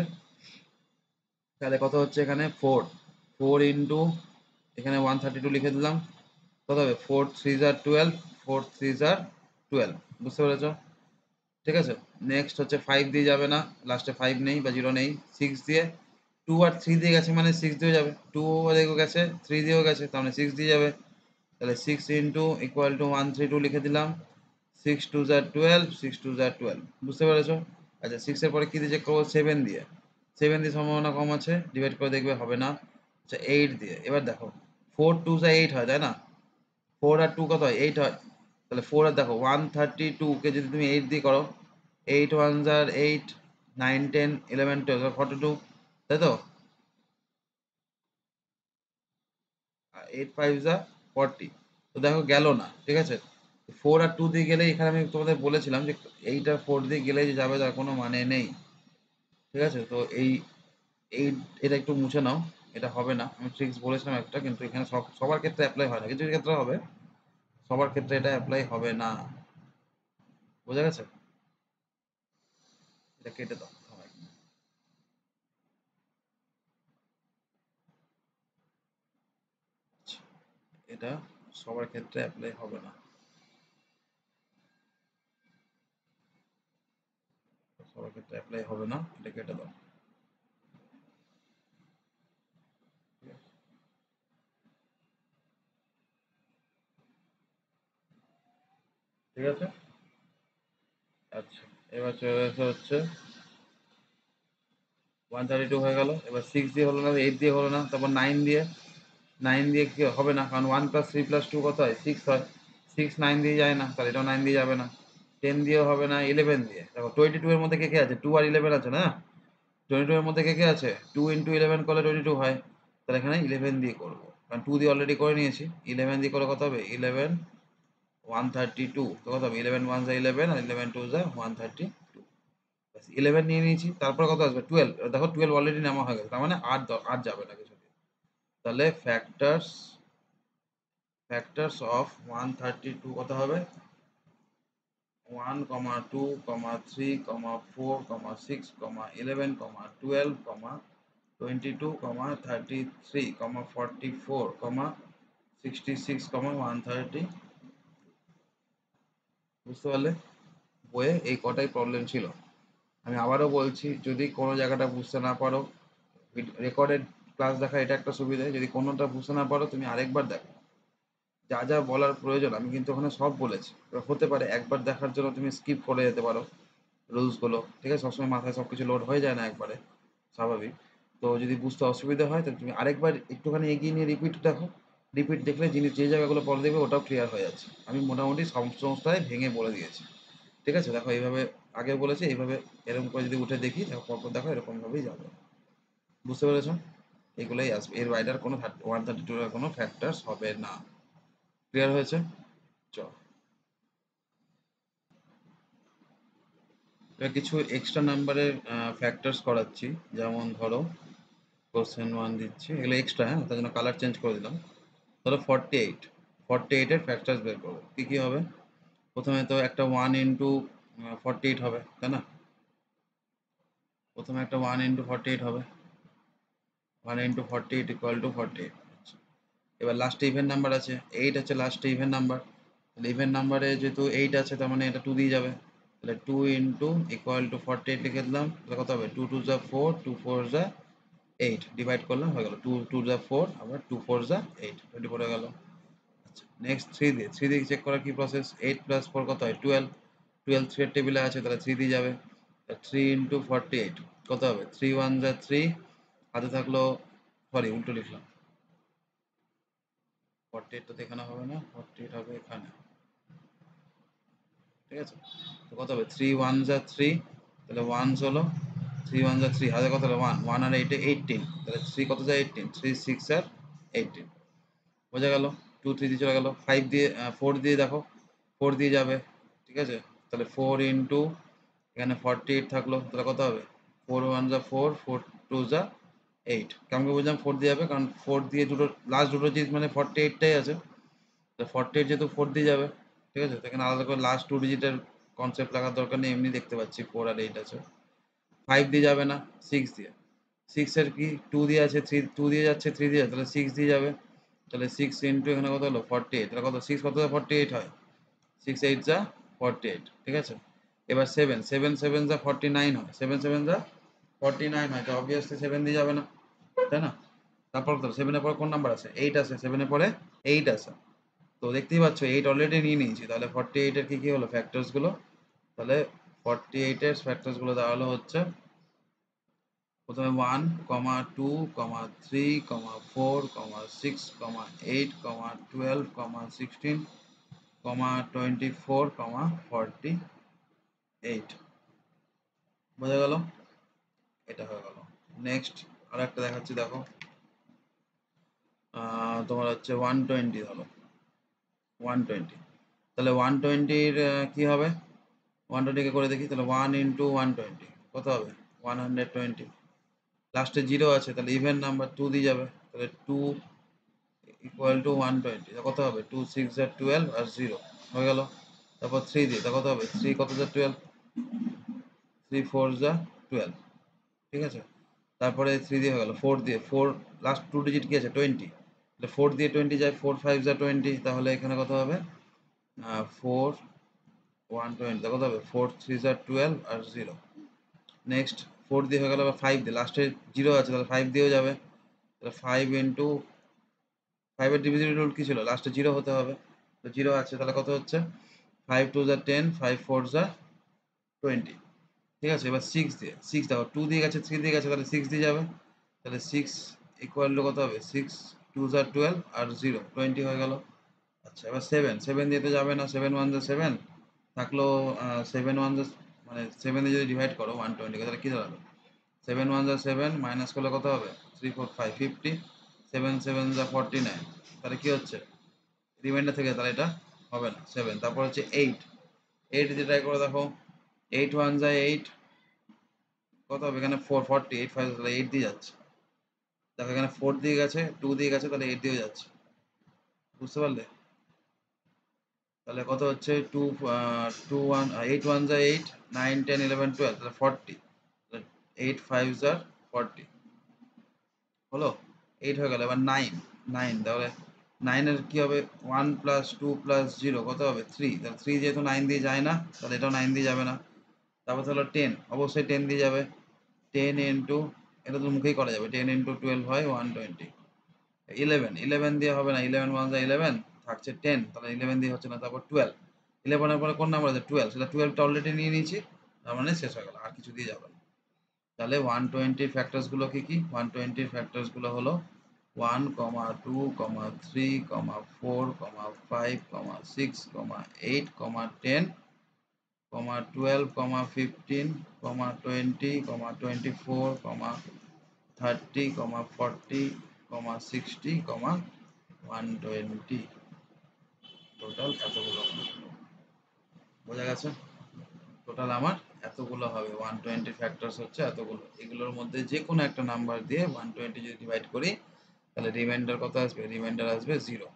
Speaker 1: তাহলে কত হচ্ছে এখানে? 4 4 ইন্টু এখানে 132 লিখে দিলাম, কত হবে? 4 3 যা 12, 4 3 যা 12। বুঝতে পেরেছো? ঠিক আছে, নেক্সট হচ্ছে 5 দিয়ে যাবে না, লাস্টে 5 নেই বা 0 নেই। 6 দিয়ে, 2 আর 3 দিয়ে গেছে মানে 6 দিয়েও যাবে, 2 দিয়েও গেছে, 3 দিয়েও গেছে, তার মানে 6 দিয়ে যাবে। তাহলে 6 ইন্টু ইকুয়াল টু 132 লিখে দিলাম। 6 2 যা 12, 6 2 যা 12। বুঝতে পেরেছো? আচ্ছা 6 এর পরে কি দিয়ে চেক করবো? 7 দিয়ে। 7 দিয়ে সম্ভাবনা কম আছে, ডিভাইড করে দেখবে হবে না। আচ্ছা 8 দিয়ে, এবার দেখো 4 2 যা 8 হয়, তাই না? 4 আর 2 কত হয়? 8 হয়। তাহলে 4 আর দেখো 132 কে যদি তুমি 8 দিয়ে করো, 8 1 আর 8, 9 10 11 12 42, তাই তো? 8 5 যা 40। তো দেখো গেল না, ঠিক আছে? 4 আর 2 দিয়ে গেলে, এখানে আমি তোমাদের বলেছিলাম যে এইটা 4 দিয়ে গেলে যে যাবে তার কোনো মানে নেই। ঠিক আছে, তো এই এটা একটু মুছে নাও, এটা হবে না। আমি ট্রিক্স বলেছিলাম একটা, কিন্তু এখানে সবার ক্ষেত্রে অ্যাপ্লাই হয় না, কিছু ক্ষেত্রে হবে, সবার ক্ষেত্রে এটা অ্যাপ্লাই হবে না। বোঝা গেছে? এটা কেটে দাও, থামাও এক মিনিট। আচ্ছা, এটা সবার ক্ষেত্রে অ্যাপ্লাই হবে না, সবার ক্ষেত্রে অ্যাপ্লাই হবে না, এটা কেটে দাও। ঠিক আছে, আচ্ছা এবার চলে আসা হচ্ছে 132 হয়ে গেল। এবার 6 দিয়ে হলো না, 8 দিয়ে হলো না, তারপর 9 দিয়ে। 9 দিয়ে কি হবে না, কারণ 1 প্লাস 3 প্লাস 2 কত হয়? 6 হয়। 6 9 দিয়ে যায় না, তাহলে এটাও 9 দিয়ে যাবে না। 10 দিয়েও হবে না। 11 দিয়ে, দেখো 22 এর মধ্যে কে কে আছে? 2 আর 11 আছে না? 22 এর মধ্যে কে কে আছে? 2 ইন্টু 11 করলে 22 হয়, তাহলে এখানে 11 দিয়ে করবো, কারণ 2 দিয়ে অলরেডি করে নিয়েছি। 11 দিয়ে করলে কত হবে? 11 132, তো কত হবে? 11 1 যা 11 আর 11 2 যা 132। 11 নিয়ে নিয়েছি, তারপর কত আসবে? 12। দেখো 12 অলরেডি নেওয়া হয়ে গেছে, তার মানে 8 যাবে না কিছু। তাহলে ফ্যাক্টরস অফ 132 কত হবে? 1, 2, 3, 4, 6, 11, 12, 22, 33, 44, 66, 130। বুঝতে পারলে? বইয়ে এই কটাই প্রবলেম ছিল। আমি আবারও বলছি, যদি কোনো জায়গাটা বুঝতে না পারো, রেকর্ডেড ক্লাস দেখা এটা একটা সুবিধা, যদি কোনোটা বুঝতে না পারো তুমি আরেকবার দেখো। যা যা বলার প্রয়োজন আমি কিন্তু ওখানে সব বলেছি। এবার হতে পারে একবার দেখার জন্য তুমি স্কিপ করে যেতে পারো রুলসগুলো, ঠিক আছে? সবসময় মাথায় সব কিছু লোড হয়ে যায় না একবারে, স্বাভাবিক। তো যদি বুঝতে অসুবিধা হয় তাহলে তুমি আরেকবার একটুখানি এগিয়ে নিয়ে রিপিট দেখো। রিপিট দেখলে জিনিস যে জায়গাগুলো পড়ে দেখবে ওটাও ক্লিয়ার হয়ে যাচ্ছে। আমি মোটামুটি সমস্যায় ভেঙে বলে দিয়েছি, ঠিক আছে? দেখো এইভাবে আগে বলেছি, এইভাবে এরকম করে যদি উঠে দেখি, দেখো পরপর দেখো এরকমভাবেই যাবে। বুঝতে পেরেছো? এগুলোই আসবে, এর বাইরে আর কোনো 132 এর কোনো ফ্যাক্টরস হবে না। ক্লিয়ার হয়েছে? চল, এবার কিছু এক্সট্রা নাম্বারের ফ্যাক্টরস করাচ্ছি। যেমন ধরো কোশ্চেন 1 দিচ্ছি, এগুলো এক্সট্রা, হ্যাঁ, তার জন্য কালার চেঞ্জ করে দিলাম। ধরো 48, 48 এর ফ্যাক্টরস বের করবো। কি কি হবে? প্রথমে তো একটা 1 ইন্টু 48 হবে, তাই না? প্রথমে একটা 1 ইন্টু 48 হবে, 1 ইন্টু 48 ইকুয়াল টু 48। এবার লাস্টে ইভেন নাম্বার আছে, 8 আছে লাস্টে ইভেন নাম্বার। তাহলে ইভেন নাম্বারে যেহেতু 8 আছে, তার মানে এটা 2 দিয়ে যাবে। তাহলে 2 ইন্টু ইকুয়াল টু 48 লিখে দিলাম। তাহলে কত হবে? 2 2 যা 4, 2 4 যা 8, ডিভাইড করলাম, হয়ে গেল 2 2 যা 4, আবার 2 4 যা 8, 24 হয়ে গেল। আচ্ছা, নেক্সট 3 দিয়ে চেক করার কি প্রসেস? 8 প্লাস 4 কত হয়? 12। 12 3 এর টেবিলে আছে, তাহলে 3 দিয়ে যাবে। 3 ইন্টু 48 কত হবে? 3 1 যা 3, হাতে থাকলো, সরি উল্টো লিখলাম, 48 তো এখানে হবে না, 48 হবে এখানে, ঠিক আছে? তো কত হবে? 3 1 যা 3, তাহলে 1 হলো, 3 1 যা 3, হাতে কত হলো? 1 1 আর 8 18, তাহলে 3 কত যায়? 18, 3 6 আর 18। বোঝা গেল? 2 3 দিয়ে চলে গেল। 5 দিয়ে 4 দিয়ে দেখো, 4 দিয়ে যাবে, ঠিক আছে? তাহলে 4 ইন্টু এখানে 48 থাকলো, তাহলে কত হবে? 4 1 যা 4, 4 2 যা 8। কেমন করে বুঝলাম 4 দিয়ে যাবে? কারণ 4 দিয়ে দুটো লাস্ট দুটো জিনিস মানে 48 টাই আছে, তো 48 যেহেতু 4 দিয়ে যাবে, ঠিক আছে? তো এখানে আলাদা করে লাস্ট 2 ডিজিটের কনসেপ্ট লাগার দরকার নেই, এমনি দেখতে পাচ্ছি 4 আর 8 আছে। 5 দিয়ে যাবে না, 6 দিয়ে। 6 এর কি 2 দিয়ে আছে, 3 2 দিয়ে যাচ্ছে, 3 দিয়ে, তাহলে 6 দিয়ে যাবে। তাহলে 6 ইন্টু এখানে কত হলো? 48, তাহলে কত? 6 কত যা 48 হয়? 6 8 যা 48, ঠিক আছে? এবার 7 7 7 যা 49 হয়, 7 7 যা 49 হয়, তো অবভিয়াসলি 7 দিয়ে যাবে না, তাই না? তারপর তো 7 এর পরে কোন নাম্বার আছে? 8 আছে, 7 এর পরে 8 আছে। তো দেখতেই পাচ্ছ 8 অলরেডি নিয়ে নিয়েছি, তাহলে 48 এর কি কি হলো ফ্যাক্টরস গুলো? তাহলে 48 এর ফ্যাক্টরস গুলো তাহলে হচ্ছে প্রথমে 1, 2, 3, 4, 6, 8, 12, 16, 24, 48। বোঝা গেল? এটা হয়ে গেল। নেক্সট আর একটা দেখাচ্ছি, দেখো তোমার হচ্ছে 120, ধরো 120, তাহলে 120-র কি হবে? 120 কে করে দেখি, তাহলে 1 ইন্টু 120 কত হবে? 120। লাস্টে 0 আছে, তাহলে ইভেন নাম্বার 2 দিয়ে যাবে, তাহলে 2 ইকুয়াল টু 120, কত হবে? 2 6 যা 12 আর 0 হয়ে গেল। তারপর 3 দিয়ে, তা কত হবে? 3 কত যা 12, 3 4 যা 12, ঠিক আছে? তারপরে 3 দিয়ে হয়ে গেল। 4 দিয়ে, 4 লাস্ট 2 ডিজিট কি আছে? 20, তাহলে 4 দিয়ে 20 যায়, 4 5 যা 20, তাহলে এখানে কত হবে? 4 120, কত হবে? 4 3 যা 12 আর 0। নেক্সট 4 দিয়ে হয়ে গেল, আবার 5 দিয়ে, লাস্টে 0 আছে, তাহলে 5 দিয়েও যাবে। তাহলে 5 ইন্টু 5 এর ডিভিজিবল রুল কি ছিল? লাস্টে 0 হতে হবে, তো 0 আছে, তাহলে কত হচ্ছে? 5 2 যা 10, 5 4 যা 20, ঠিক আছে? এবার 6 দিয়ে, 6 দেখো 2 দিয়ে গেছে, 3 দিয়ে গেছে, তাহলে 6 দিয়ে যাবে। তাহলে 6 ইকুয়াল টু কত হবে? 6 2 যা 12 আর 0 20 হয়ে গেল। আচ্ছা, এবার 7 7 দিয়ে তো যাবে না, 7 1 যা 7 থাকলো, 7 1 যা মানে 7 দিয়ে যদি ডিভাইড করো 120 কে, তাহলে কি দাঁড়াবে? 7 1 যা 7 মাইনাস করলে কত হবে 3 4 5 50 7 7 যা 49 তাহলে কি হচ্ছে রিমাইন্ডার থেকে তাহলে এটা হবে না 7 তারপর হচ্ছে 8 8 দিয়ে ট্রাই করে দেখো 8 1 যা 8 কত হবে এখানে 4 40 8 5 তাহলে 8 দিয়ে যাচ্ছে দেখো এখানে 4 দিয়ে গেছে 2 দিয়ে গেছে তাহলে 8 দিয়ে যাচ্ছে বুঝতে পারলে তাহলে কত হচ্ছে 2 2 1 8 1 যা 8 9 10 11 12 তাহলে 40 8 5 যা 40 হলো 8 হয়ে গেল এবার 9 9 তাহলে 9 এর কি হবে 1 প্লাস 2 প্লাস 0 কত হবে 3 তাহলে 3 যেহেতু 9 দিয়ে যায় না তাহলে এটাও 9 দিয়ে যাবে না তারপর হলো 10 অবশ্যই 10 দিয়ে যাবে 10 ইন্টু এটা তো মুখেই করা যাবে 10 ইন্টু 12 হয় 120 11 11 দিয়ে হবে না 11 1 যা 11 থাকছে 10 তাহলে 11 দিয়ে হচ্ছে না তারপর 12 11 এর পরে কোন নাম্বার আছে 12 সেটা 12 টা অলরেডি নিয়ে নিয়েছি তার মানে শেষ হয়ে গেল আর কিছু দিয়ে যাবে না তাহলে 120 ফ্যাক্টরস গুলো কি কি 120 ফ্যাক্টরস গুলো হলো 1, 2, 3, 4, 5, 6, 8, 10, 12, 15, 20, 24, 30, 40, 60, 120 টোটাল এতগুলো বোঝা গেছে টোটাল আমার এতগুলো হবে 120 ফ্যাক্টরস হচ্ছে এতগুলো এগুলোর মধ্যে যে কোনো একটা নাম্বার দিয়ে 120 যদি ডিভাইড করি তাহলে রিমাইন্ডার কত আসবে রিমাইন্ডার আসবে 0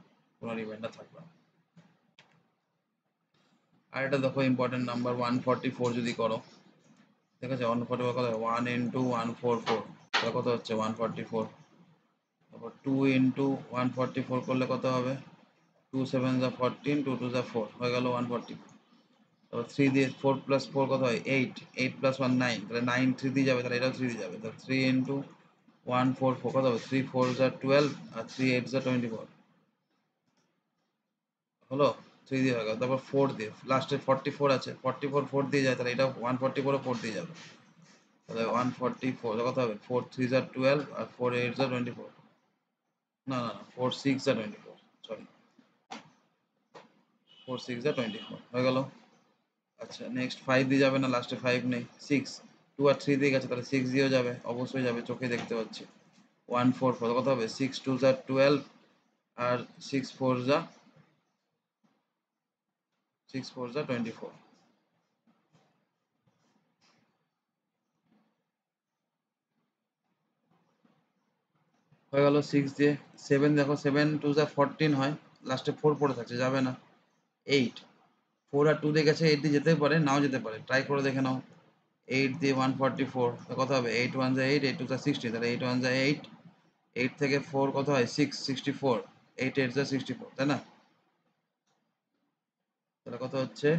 Speaker 1: কোনো রিমাইন্ডার থাকবে না আর এটা দেখো ইম্পর্টেন্ট নাম্বার 144 যদি করো ঠিক আছে 144 কত 1 ইন্টু 144 তাহলে কত হচ্ছে 144 তারপর 2 ইন্টু 144 করলে কত হবে 2 7 যা 14 2 2 যা 4 হয়ে গেল 140 তারপর 3 দিয়ে 4 প্লাস 4 কত হয় 8 8 প্লাস 1 9 তাহলে 9 3 দিয়ে যাবে তাহলে এটাও 3 দিয়ে যাবে তাহলে 3 ইন্টু 144 কত হবে 3 4 যা 12 আর 3 8 যা 24 হলো 3 দিয়ে হয়ে গেল তারপর 4 দিয়ে লাস্টে 44 আছে 44 4 দিয়ে যায় তাহলে এটা 144 ও 4 দিয়ে যাবে তাহলে 144 কত হবে 4 3 যা 12 আর 4 8 যা 24 না না না 4 6 যা 24 সরি 4 6 যা 24 হয়ে গেল আচ্ছা নেক্সট 5 দিয়ে যাবে না লাস্টে 5 নেই 6 2 আর 3 দিয়ে গেছে তাহলে 6 দিয়েও যাবে অবশ্যই যাবে চোখে দেখতে পাচ্ছি 144 কত হবে 6 2 যা 12 আর 6 4 যা 6 4 যা 24 হয়ে গেল 6 দিয়ে 7 দেখো 7 2 যা 14 হয় লাস্টে 4 পড়ে থাকছে যাবে না 8 4 আর 2 দিয়ে গেছে 8 দিয়ে যেতেই পারে নাও যেতে পারে ট্রাই করে দেখে নাও 8 দিয়ে 144 তো কত হবে 8 1 যা 8 8 2 যা 60 তাহলে 8 1 যা 8 8 থেকে 4 কত হয় 6 64 8 8 যা 64 তাই না তাহলে কত হচ্ছে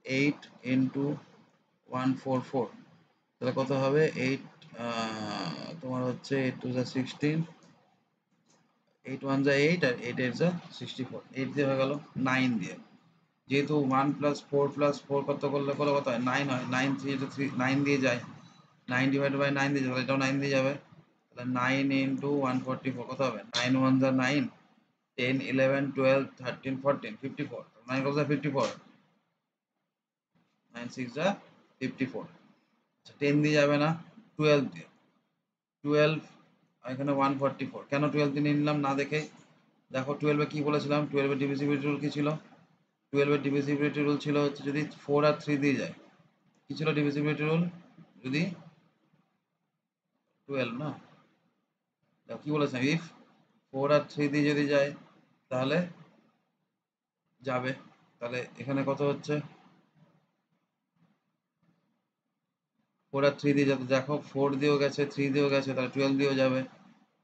Speaker 1: 8 ইন্টু 144 তাহলে কত হবে 8 তোমার হচ্ছে 8 2 যা 16 8 1 যা 8 আর 8 8 যা 64 8 দিয়ে হয়ে গেল 9 দিয়ে যেহেতু 1 প্লাস 4 প্লাস 4 কত করলে কত হয় 9 হয় 9 যেহেতু 9 দিয়ে যায় 9 ডিভাইড বাই 9 দিয়ে যাবে এটাও 9 দিয়ে যাবে তাহলে 9 ইন্টু 144 কত হবে 9 1 যা 9 10 11 12 13 14 54 9 কত 54 9 6 যা 54 আচ্ছা 10 দিয়ে যাবে না 12 দিয়ে 12 এখানে 144 কেন 12 দিয়ে নিলাম না দেখে দেখো 12 এ কি বলেছিলাম 12 এর ডিভিজিবিলিটি রুল কি ছিল 12 এর ডিভিজিবিলিটি রুল ছিল হচ্ছে যদি 4 আর 3 দিয়ে যায় কি ছিল ডিভিজিবিলিটি রুল যদি 12 না কি বলেছিলাম ইফ 4 আর 3 দিয়ে যদি যায় তাহলে যাবে তাহলে এখানে কত হচ্ছে 4 আর 3 দিয়ে যাতে দেখো 4 দিয়েও গেছে 3 দিয়েও গেছে তাহলে 12 দিয়েও যাবে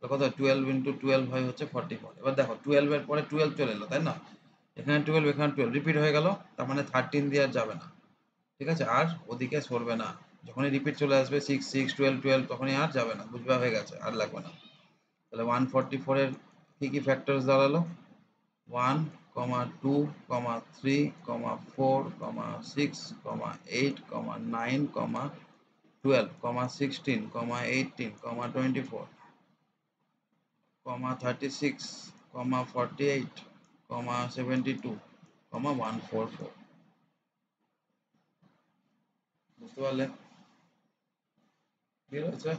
Speaker 1: তো কত 12 ইন্টু 12 হয় হচ্ছে 44 এবার দেখো 12 এর পরে 12 চলে এলো তাই না এখানে 12 এখানে 12 রিপিট হয়ে গেল তার মানে 13 দিয়ে আর যাবে না ঠিক আছে আর ওদিকে সরবে না যখনই রিপিট চলে আসবে 6 6 12 12 তখনই আর যাবে না বুঝবা হয়ে গেছে আর লাগবে না তাহলে 144 এর কি কি ফ্যাক্টরস দাঁড়ালো 1, 2, 3, 4, 6, 8, 9, 12, 16, 18, 24, 36, 48, 72, 144 বুঝতে পারলে ক্লিয়ার হয়েছে?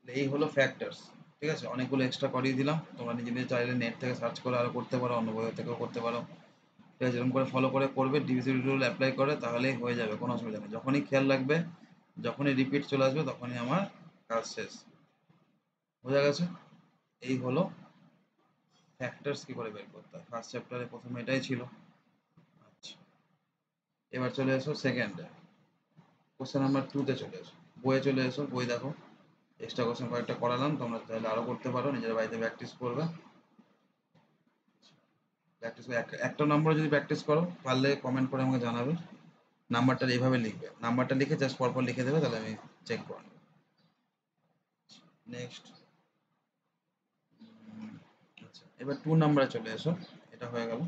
Speaker 1: এই হলো ফ্যাক্টরস। ঠিক আছে, অনেকগুলো এক্সট্রা করিয়ে দিলাম, তোমরা নিজেদের চাইলে নেট থেকে সার্চ করে আরো করতে পারো, অন্য বই থেকেও করতে পারো। ঠিক আছে, এরকম করে ফলো করে করবে, ডিভিজিবিলিটি রুল অ্যাপ্লাই করে, তাহলেই হয়ে যাবে, কোনো অসুবিধা নেই। যখনই খেয়াল রাখবে, যখনই রিপিট চলে আসবে, তখনই আমার কাজ শেষ। বোঝা গেছে? এই হলো ফ্যাক্টরস কি করে বের করতে হয়। ফার্স্ট চ্যাপ্টারে প্রথমে এটাই ছিল। আচ্ছা, এবার চলে এসো সেকেন্ডে, কোশ্চেন নাম্বার 2 তে চলে এসো। বইয়ে চলে এসো, বই দেখো। এক্সট্রা কোশ্চেন কয়েকটা করালাম, তোমরা চাইলে আরো করতে পারো, নিজের বাড়িতে প্র্যাকটিস করবে। প্র্যাকটিস একটা নম্বরে যদি প্র্যাকটিস করো, পারলে কমেন্ট করে আমাকে জানাবে। নাম্বারটা এইভাবে লিখবে, নাম্বারটা লিখে জাস্ট পরপর লিখে দেবে, তাহলে আমি চেক করে নেব। নেক্সট, আচ্ছা এবার 2 নাম্বারে চলে এসো। এটা হয়ে গেল।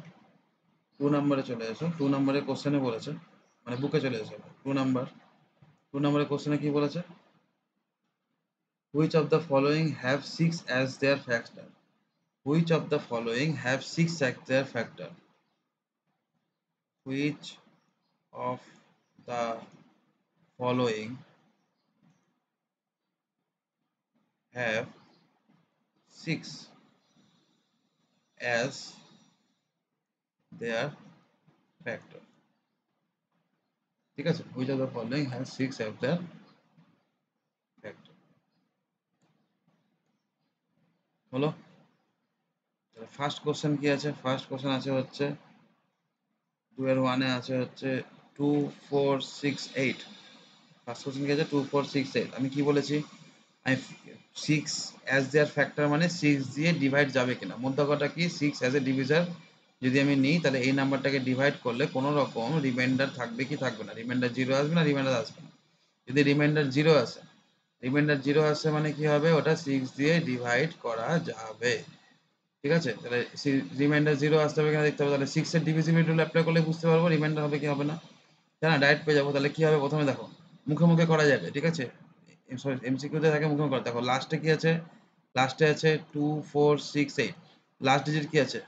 Speaker 1: 2 নাম্বারে চলে এসো। 2 নাম্বারে কোশ্চেনে বলেছে, মানে বুকে চলে এসো। 2 নাম্বার, 2 নাম্বারে কোশ্চেনে কি বলেছে? Which of the following have 6 as their factor? Which of the following have 6 as their factor? Which of the following have 6 as their factor? ঠিক আছে, which of the following has 6 as their factor? হলো। First question কি আছে? First question আছে হচ্ছে 2 এর 1 এ আছে হচ্ছে 2 4 6 8। ফার্স্ট কোশ্চেন কি আছে? 2 4 6 8। আমি কি বলেছি? আমি 6 অ্যাজ দেয়ার ফ্যাক্টর মানে 6 দিয়ে ডিভাইড যাবে কিনা। মোদ্দা কথা কি, 6 অ্যাজ এ ডিভিজার যদি আমি নিই, তাহলে এই নাম্বারটাকে ডিভাইড করলে কোনো রকম রিমাইন্ডার থাকবে কি থাকবে না, রিমাইন্ডার 0 আসবে না, রিমাইন্ডার আসবে না। যদি রিমাইন্ডার 0 আসে, রিমাইন্ডার 0 আসে মানে কি হবে, ওটা 6 দিয়ে ডিভাইড করা যাবে। ঠিক আছে, তাহলে রিমাইন্ডার 0 আসতে হবে কিনা দেখতে হবে। তাহলে 6 এর ডিভিজিবিলিটি রুল অ্যাপ্লাই করলে বুঝতে পারবো রিমাইন্ডার হবে কি হবে না। তাই না, ডাইরেক্ট পেয়ে যাবো। তাহলে কি হবে, প্রথমে দেখো, মুখে মুখে করা যাবে। ঠিক আছে, সরি এমসিকিউতে থাকে মুখে মুখে করা। দেখো লাস্টে কি আছে? লাস্টে আছে 2 4 6 8। লাস্ট ডিজিট কি আছে?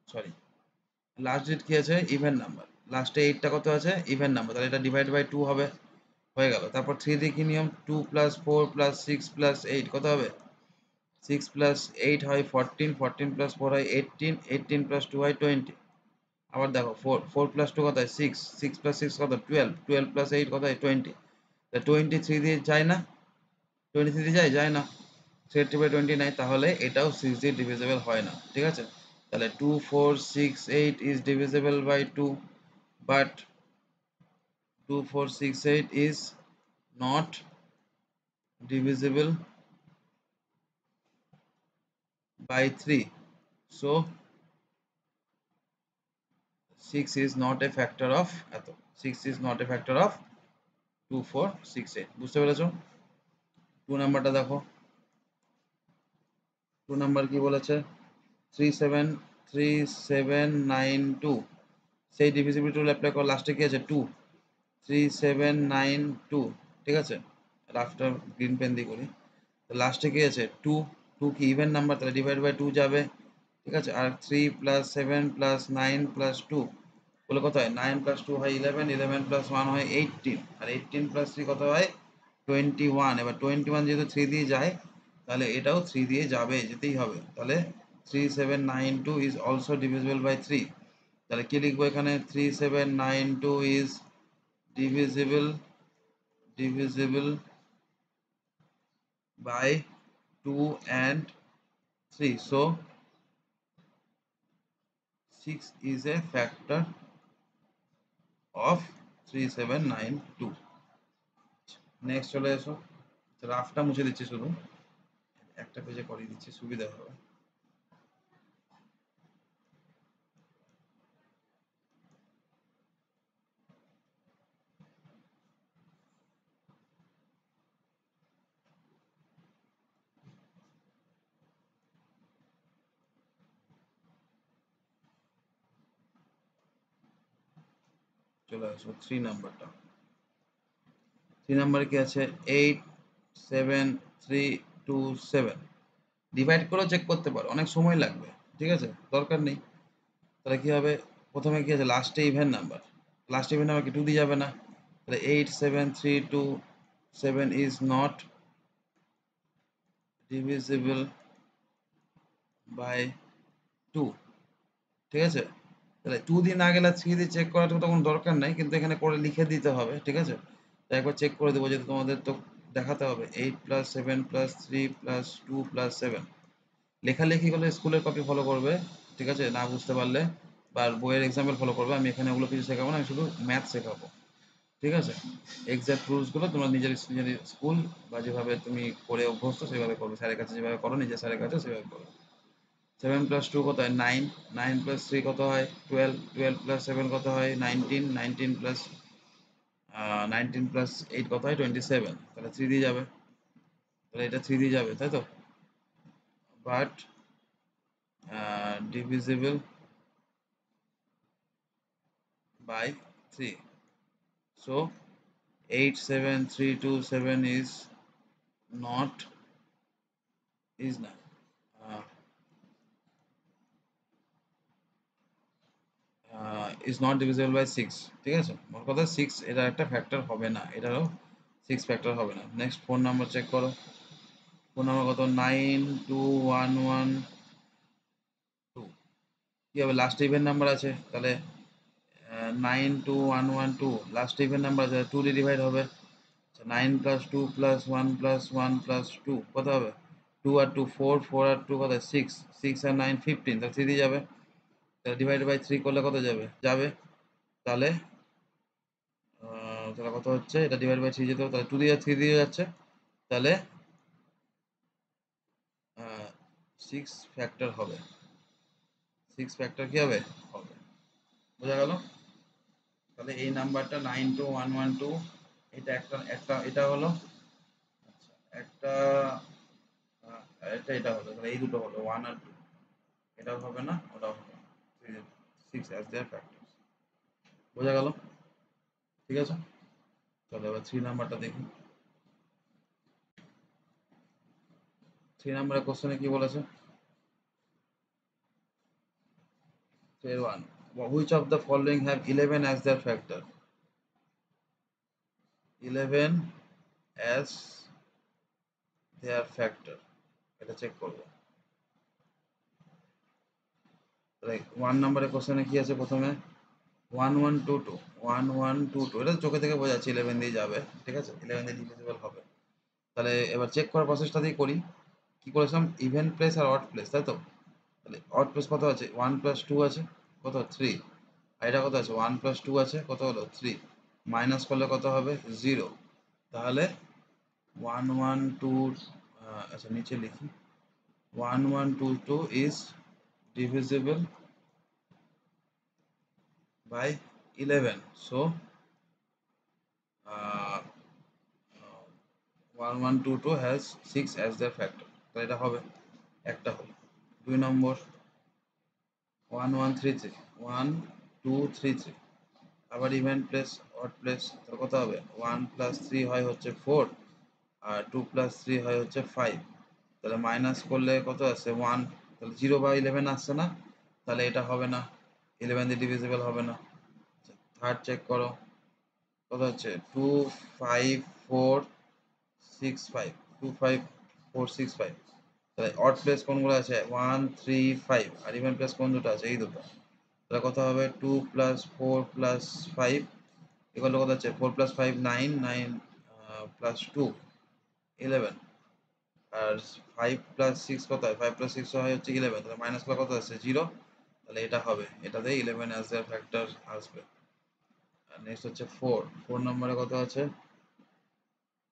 Speaker 1: সরি, লাস্ট ডিজিট কি আছে? Even number. লাস্টে 8টা কত আছে? Even number. তাহলে এটা ডিভাইড বাই 2 হবে, হয়ে গেল। তারপর 3 দিয়ে কি নিয়ম? 2 প্লাস 4 প্লাস 6 প্লাস 8 কত হবে? 6 প্লাস 8 হয় 14, 14 প্লাস 4 হয় 18, 18 প্লাস 2 হয় 20। আবার দেখো 4 প্লাস 2 কত হয়? 6, 6 প্লাস 6 কত? 12, 12 প্লাস 8 কত হয়? 20। তা 23 দিয়ে যায় না? 23 দিয়ে যায় না। 30 বাই 20 নাই, তাহলে এটাও 6 দিয়ে ডিভিজিবল হয় না। ঠিক আছে, তাহলে 2 4 6 8 is divisible by 2, but 2 4 6 8 is not divisible by 3. So 6 is not a factor of এত, 6 is not a factor of 2 4 6 8। বুঝতে পেরেছো? 2 নাম্বারটা দেখো। 2 নাম্বার কি বলেছে? 3 7 3 7 9 2। সেই ডিভিজিবিলিটি রুল অ্যাপ্লাই করো। লাস্টে কি আছে? 2 3 7 9 2। ঠিক আছে, রাফটা গ্রিন পেন দিয়ে করি। তো লাস্টে কি আছে? 2, 2 কি ইভেন নাম্বার, তাহলে ডিভাইড বাই 2 যাবে। ঠিক আছে, আর 3 প্লাস 7 প্লাস 9 প্লাস 2 বলে কত হয়? 9 প্লাস 2 হয় 11, 11 প্লাস 1 হয় 18, আর 18 প্লাস 3 কত হয়? 21। এবার 21 যেহেতু 3 দিয়ে যায়, তাহলে এটাও 3 দিয়ে যাবে, যেতেই হবে। তাহলে 3792 is also divisible by 3। তাহলে কি লিখবো এখানে? 3792 is divisible by 2 and 3. So 6 is a factor of 3792। Next চলে এসো। রাফটা মুছে দিচ্ছি, শুধু একটা পেজে করিয়ে দিচ্ছি, সুবিধা হবে। চলে আসো 3 নাম্বারটা। 3 নাম্বারে কি আছে? 8 7 3 2 7। ডিভাইড করেও চেক করতে পারো, অনেক সময় লাগবে। ঠিক আছে, দরকার নেই। তাহলে কি হবে? প্রথমে কি আছে? লাস্টে ইভেন নাম্বার। লাস্টে ইভেন নাম্বার কি 2 দিয়ে যাবে না? তাহলে 8 7 3 2 7 is not divisible by 2, ঠিক আছে? তাহলে 2 দিয়ে না গেলে 3 দিয়ে চেক করার তো কোনো দরকার নাই, কিন্তু এখানে করে লিখে দিতে হবে, ঠিক আছে? তো একবার চেক করে দেবো, যেহেতু তোমাদের তো দেখাতে হবে 8 + 7 + 3 + 2 + 7। লেখালেখি করলে স্কুলের কপি ফলো করবে, ঠিক আছে? না বুঝতে পারলে বা বইয়ের এক্সাম্পল ফলো করবে। আমি এখানে ওগুলো কিছু শেখাবো না, আমি শুধু ম্যাথ শেখাবো, ঠিক আছে? এক্সাক্ট রুলসগুলো তোমরা নিজের স্কুল বা যেভাবে তুমি করে অভ্যস্ত সেভাবে করবে, স্যারের কাছে যেভাবে করো নিজের স্যারের কাছে সেভাবে করো। 7 + 2 কত হয়? 9, 9 + 3 কত হয়? 12, 12 + 7 কত হয়? 19, 19 + 19 + 8 কত হয়? 27। তাহলে 3 দিয়ে যাবে, তাহলে এটা 3 দিয়ে যাবে, তাই তো? But divisible by 3. So 87327 not is not uh, is not divisible by 6, ঠিক আছে? মোট কথা 6 এটা একটা ফ্যাক্টর হবে না, এটারও 6 ফ্যাক্টর হবে না। নেক্সট ফোন নাম্বার চেক করো। ফোন নাম্বার কত? 92112। কি হবে? লাস্ট ইভেন নাম্বার আছে, তাহলে 92112 লাস্ট ইভেন নাম্বার আছে, 2 দিয়ে ডিভাইড হবে। 9 + 2 + 1 + 1 + 2 কত হবে? 2 আর 2 4, 4 আর 2 কত? 6, 6 আর 9 15, তাহলে 3 দিয়ে যাবে। তাহলে ডিভাইড বাই 3 করলে কত যাবে? যাবে। তাহলে তাহলে কত হচ্ছে? এটা ডিভাইড বাই 3 যেতে হবে, তাহলে 2 দিয়ে 3 দিয়ে যাচ্ছে, তাহলে 6 ফ্যাক্টর হবে। 6 ফ্যাক্টর কি হবে? হবে। বোঝা গেল? তাহলে এই নাম্বারটা 92112, এটা একটা একটা এটা হলো, আচ্ছা একটা এটা হলো, তাহলে এই দুটো হলো 1 আর 2, এটাও হবে না, ওটাও হবে না। 6 as their factors। বোঝা গেল? ঠিক আছে, তাহলে এবার 3 নাম্বারটা দেখি। 3 নাম্বারের কোশ্চেনে কি বলেছে? Tier 1, which of the following have 11 as their factor? 11 as their factor, এটা চেক করবো। তাহলে 1 নাম্বারের কোশ্চেনে কি আছে প্রথমে? 1122, 1122, এটা তো চোখে থেকে বোঝা যাচ্ছে 11 দিয়ে যাবে, ঠিক আছে? 11 দিয়ে ডিভিজিবল হবে। তাহলে এবার চেক করার প্রসেসটা দিয়ে করি। কি করেছিলাম? ইভেন প্লেস আর অড প্লেস, তাই তো? তাহলে অড প্লেস কত আছে? 1 + 2 আছে, কত? 3। আর এটা কত আছে? 1 + 2 আছে, কত হলো? 3। মাইনাস করলে কত হবে? 0। তাহলে 1122, আচ্ছা নিচে লিখি, 1122 is divisible by 11, so 1122 has 6 as their factor, তাহলে এটা হবে, একটা হলো। 2 নম্বর 1133, 1233, আবার ইভেন প্লেস অড প্লেস, তাহলে কত হবে? 1 + 3 হয় হচ্ছে 4, আর 2 + 3 হয় হচ্ছে 5। তাহলে মাইনাস করলে কত আসছে? 1। তাহলে 0 বা 11 আসছে না, তাহলে এটা হবে না, 11 দিয়ে ডিভিজিবল হবে না। থার্ড চেক করো, কত হচ্ছে? 2 5 4 6 5, 2 5 4 6 5। তাহলে অড প্লেস কোনগুলো আছে? 1 3 5, আর ইভেন প্লেস কোন দুটো আছে? এই দুটো। তাহলে কত হবে? 2 + 4 + 5 ইকুয়াল টু কত হচ্ছে? 4 + 5 9, 9 + 2 11, আর 5 + 6 কত হয়? 5 + 6 হয় হচ্ছে 11, তাহলে মাইনাস করলে কত আসছে? 0। তাহলে এটা হবে, এটাতে 11 অ্যাজ দেয়ার ফ্যাক্টর আসবে। আর নেক্সট হচ্ছে 4, 4 নম্বরে কত আছে?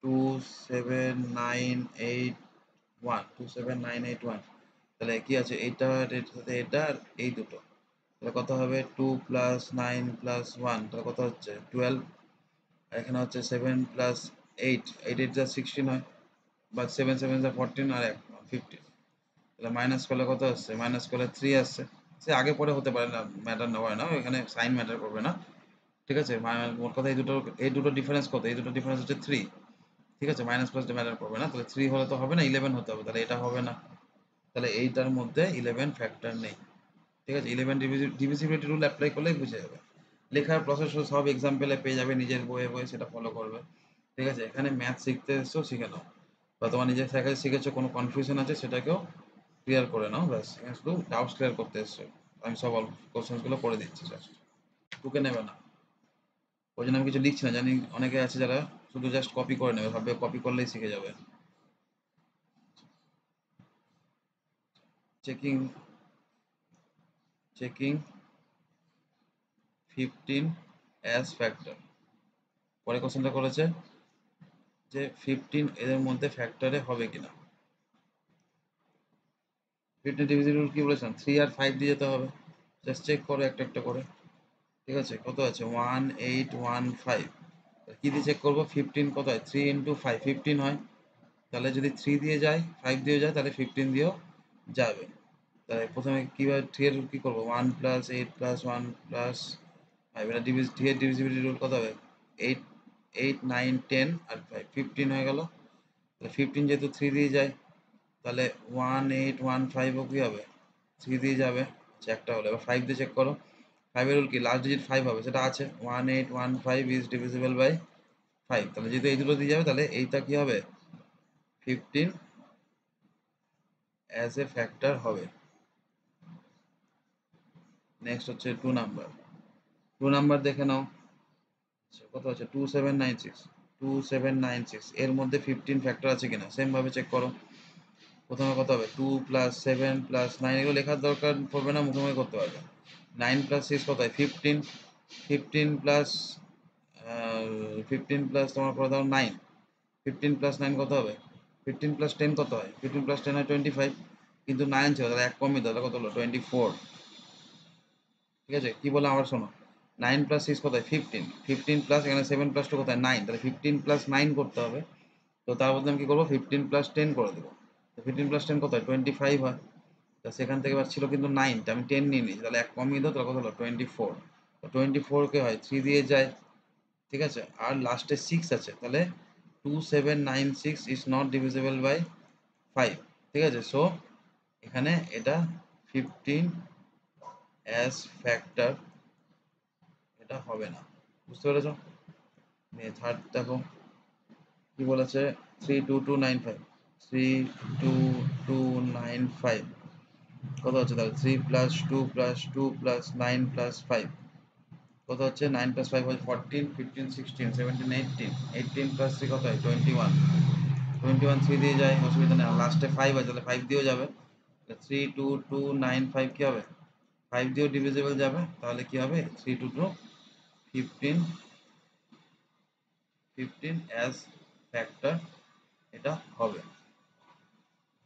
Speaker 1: 27981, 27981। তাহলে কি আছে? এইটা এর সাথে এটা আর এই দুটো, তাহলে কত হবে? 2 + 9 + 1, তাহলে কত হচ্ছে? 12। আর এখানে হচ্ছে 7 + 8, 8 8 যা 16 হয়, বা 7 7 যা 14, আর 1 15। তাহলে মাইনাস করলে কত আসছে? মাইনাস করলে 3 আসছে। সে আগে পরে হতে পারে না, ম্যাটার না, হয় না, এখানে সাইন ম্যাটার করবে না, ঠিক আছে? মোট কথা এই দুটো ডিফারেন্স কত? এই দুটো ডিফারেন্স হচ্ছে 3, ঠিক আছে? মাইনাস প্লাস ম্যাটার করবে না, তাহলে 3 হলে তো হবে না, 11 হতে হবে, তাহলে এটা হবে না। তাহলে এইটার মধ্যে 11 ফ্যাক্টর নেই, ঠিক আছে? 11 ডিভিজিবিলিটি রুল অ্যাপ্লাই করলেই বুঝে যাবে। লেখার প্রসেস সব এক্সাম্পলে পেয়ে যাবে, নিজের বইয়ে বইয়ে সেটা ফলো করবে। ঠিক আছে, এখানে ম্যাথ শিখতে এসছো শিখে নাও, বা তোমার নিজের থেকে শিখেছো কোনো কনফিউশন আছে সেটাকেও ক্লিয়ার করে নাও, ব্যাস এখানে শুধু ডাউটস ক্লিয়ার করতে এসছো। আমি সব কোশ্চেন্স গুলো করে দিচ্ছি, জাস্ট টুকে নেবে না। ওই জন্য আমি কিছু লিখছি না, জানি অনেকে আছে যারা শুধু জাস্ট কপি করে নেবে, ভাববে কপি করলেই শিখে যাবে। Checking checking 15 as factor. পরে কোশ্চেনটা করেছে যে 15 এদের মধ্যে ফ্যাক্টরে হবে কিনা। 15 ডিভিজিবল কি বলেছিলাম, 3 আর 5 দিয়ে যেতে হবে, জাস্ট চেক করো একটা একটা করে। ঠিক আছে, কত আছে 1815, কি দিয়ে চেক করবো 15 কত হয়, 3 ইন্টু 5 15 হয়, তাহলে যদি 3 দিয়ে যায় 5 দিয়ে যায় তাহলে 15 দিয়েও যাবে। তাহলে প্রথমে কিভাবে 3 এর কি করবো, 1 প্লাস 8 প্লাস 1 প্লাস 5, এটা 3 এর ডিভিজিবিলিটি রুল কত হবে, 8 8 9 10 আর 5 15 হয়ে গেল। তাহলে 15 যেহেতু 3 দিয়ে যায় তাহলে 1815 ও কি হবে 3 দিয়ে যাবে, আচ্ছা একটা হলো। এবার 5 দিয়ে চেক করো, 5 এর রুল কি, লাস্ট ডিজিট 5 হবে, সেটা আছে 1815 ইজ ডিভিজিবল বাই 5, তাহলে যেহেতু এই দুটো দিয়ে যাবে তাহলে এইটা কি হবে 15 অ্যাজ এ ফ্যাক্টর হবে। নেক্সট হচ্ছে 2 নাম্বার, 2 নাম্বার দেখে নাও, আচ্ছা, কত আছে 2796, 2796 এর মধ্যে 15 ফ্যাক্টর আছে কিনা সেম ভাবে চেক করো। প্রথমে কত হবে 2 প্লাস 7 প্লাস 9, এগুলো লেখার দরকার পড়বে না, মুখে মুখে করতে পারবে। 9 প্লাস 6 কত হয় 15, 15 প্লাস 15 প্লাস তোমার করে দাও 9, 15 প্লাস 9 কত হবে, 15 প্লাস 10 কত হয়, 15 প্লাস 10 হয় 25, কিন্তু 9 ছিল তাহলে এক কমই দাও, তাহলে কত হলো 24। ঠিক আছে, কি বললাম আবার শোনো, 9 প্লাস 6 কত হয় 15, 15 প্লাস এখানে 7 প্লাস 2 কত হয় 9, তাহলে 15 প্লাস 9 করতে হবে। তো তার বদলে আমি কি করবো 15 প্লাস 10 করে দেবো, তো 15 প্লাস 10 কত হয় 25 হয়। তা সেখান থেকে এবার ছিল কিন্তু 9, টা আমি 10 নিয়ে নিয়েছি, তাহলে এক কমিয়ে দাও, তাহলে কত হলো 24। তো 24 কে হয় 3 দিয়ে যায়, ঠিক আছে, আর লাস্টে 6 আছে, তাহলে 2796 ইজ নট ডিভিজিবল বাই 5। ঠিক আছে, সো এখানে এটা 15 অ্যাজ ফ্যাক্টর এটা হবে না, বুঝতে পেরেছো। নিয়ে থার্ড দেখো কি বলেছে, 32295, 32295 কত হচ্ছে, তাহলে 3 প্লাস 2 প্লাস 2 প্লাস 9 প্লাস 5 কত হচ্ছে, 9 প্লাস 5 হচ্ছে 14, 15 16 17 18, 18 প্লাস 3 কত হয় 21, 21 3 দিয়ে যায় অসুবিধা নেই, লাস্টে 5 আছে তাহলে 5 দিয়েও যাবে, 32295 কি হবে 5 দিয়েও ডিভিজিবল যাবে, তাহলে কি হবে 322 15, 15 অ্যাজ ফ্যাক্টর এটা হবে,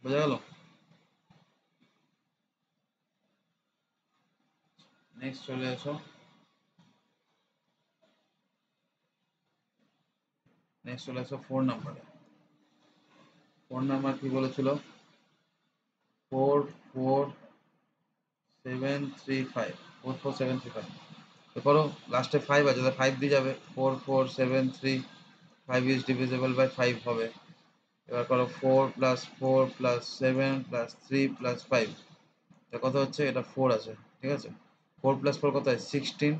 Speaker 1: বোঝা গেল। নেক্সট চলে এসো, নেক্সট চলে এসো 4 নাম্বারে। 4 নাম্বার কি বলেছিল, 44735, 44735, তো করো লাস্টে 5 আছে তাহলে 5 দিয়ে যাবে, 44735 ইজ ডিভিজিবল বাই 5 হবে। এবার করো 4 প্লাস 4 প্লাস 7 প্লাস 3 প্লাস 5, এটা কত হচ্ছে, এটা 4 আছে, ঠিক আছে, 4 প্লাস 4 কত হয় 16,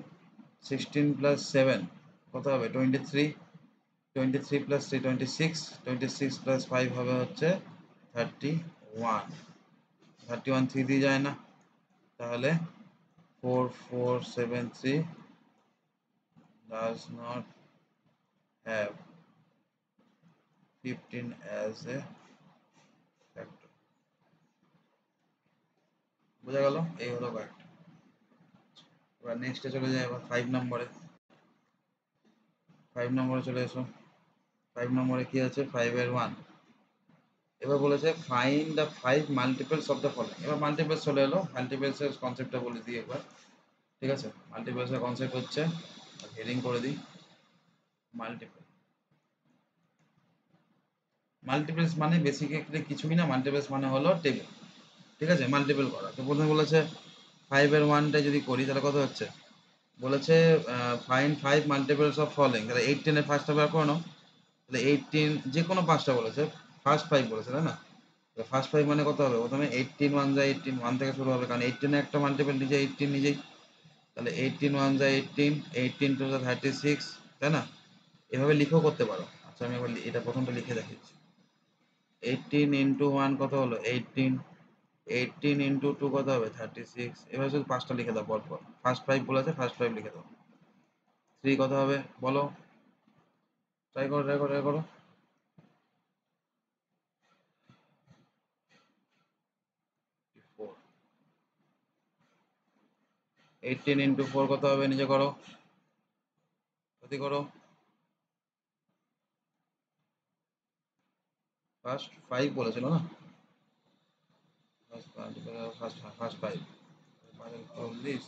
Speaker 1: 16 প্লাস 7 কত হবে 23, 23 প্লাস 3 26, 26 প্লাস 5 হবে হচ্ছে 31, 31 3 দিয়ে যায় না, তাহলে 4473 does not have 15 as a factor, বোঝা গেল, এই হলো কয়েকটা। এবার নেক্সটে চলে যায়, এবার 5 নম্বরে, 5 নম্বরে চলে এসো। 5 নম্বরে কি আছে 5 এর 1, এবার বলেছে find the 5 multiples of the following. এবার মাল্টিপলস চলে এলো, মাল্টিপলস এর কনসেপ্টটা বলে দিই একবার, ঠিক আছে। মাল্টিপলস এর কনসেপ্ট হচ্ছে, হেডিং করে দিই মাল্টিপল। মাল্টিপলস মানে বেসিক্যালি কিছুই না, মাল্টিপলস মানে হলো টেবিল, ঠিক আছে, মাল্টিপল করা। তো প্রথমে বলেছে 5 এর 1টা যদি করি তাহলে কত হচ্ছে, বলেছে ফাইন্ড 5 মাল্টিপলস অফ ফলোইং, তাহলে 18 এর ফার্স্টটা বের করে নাও, তাহলে 18 যে কোনো পাঁচটা বলেছে, ফার্স্ট 5 বলেছে তাই না, ফার্স্ট 5 মানে কত হবে, প্রথমে 18 1 যায় 18, 1 থেকে শুরু হবে, কারণ 18 এর একটা মাল্টিপল নিজে 18 নিজেই, তাহলে 18 1 যায় 18, 18 2 36, তাই না, এভাবে লিখেও করতে পারো, আচ্ছা আমি এবার এটা প্রথমটা লিখে দেখাচ্ছি। 18 ইন্টু 1 কত হলো 18, 18 ইন্টু 2 কত হবে 36। এবার শুধু পাঁচটা লিখে দাও পরপর, ফার্স্ট 5 বলেছে ফার্স্ট 5 লিখে দাও। 3 কত হবে বলো, ট্রাই করো ট্রাই করো ট্রাই করো। 4, 18 ইন্টু 4 কত হবে নিজে করো, কত করো। ফার্স্ট 5 বলেছিল না, ফার্স্ট ফার্স্ট ফার্স্ট 5 40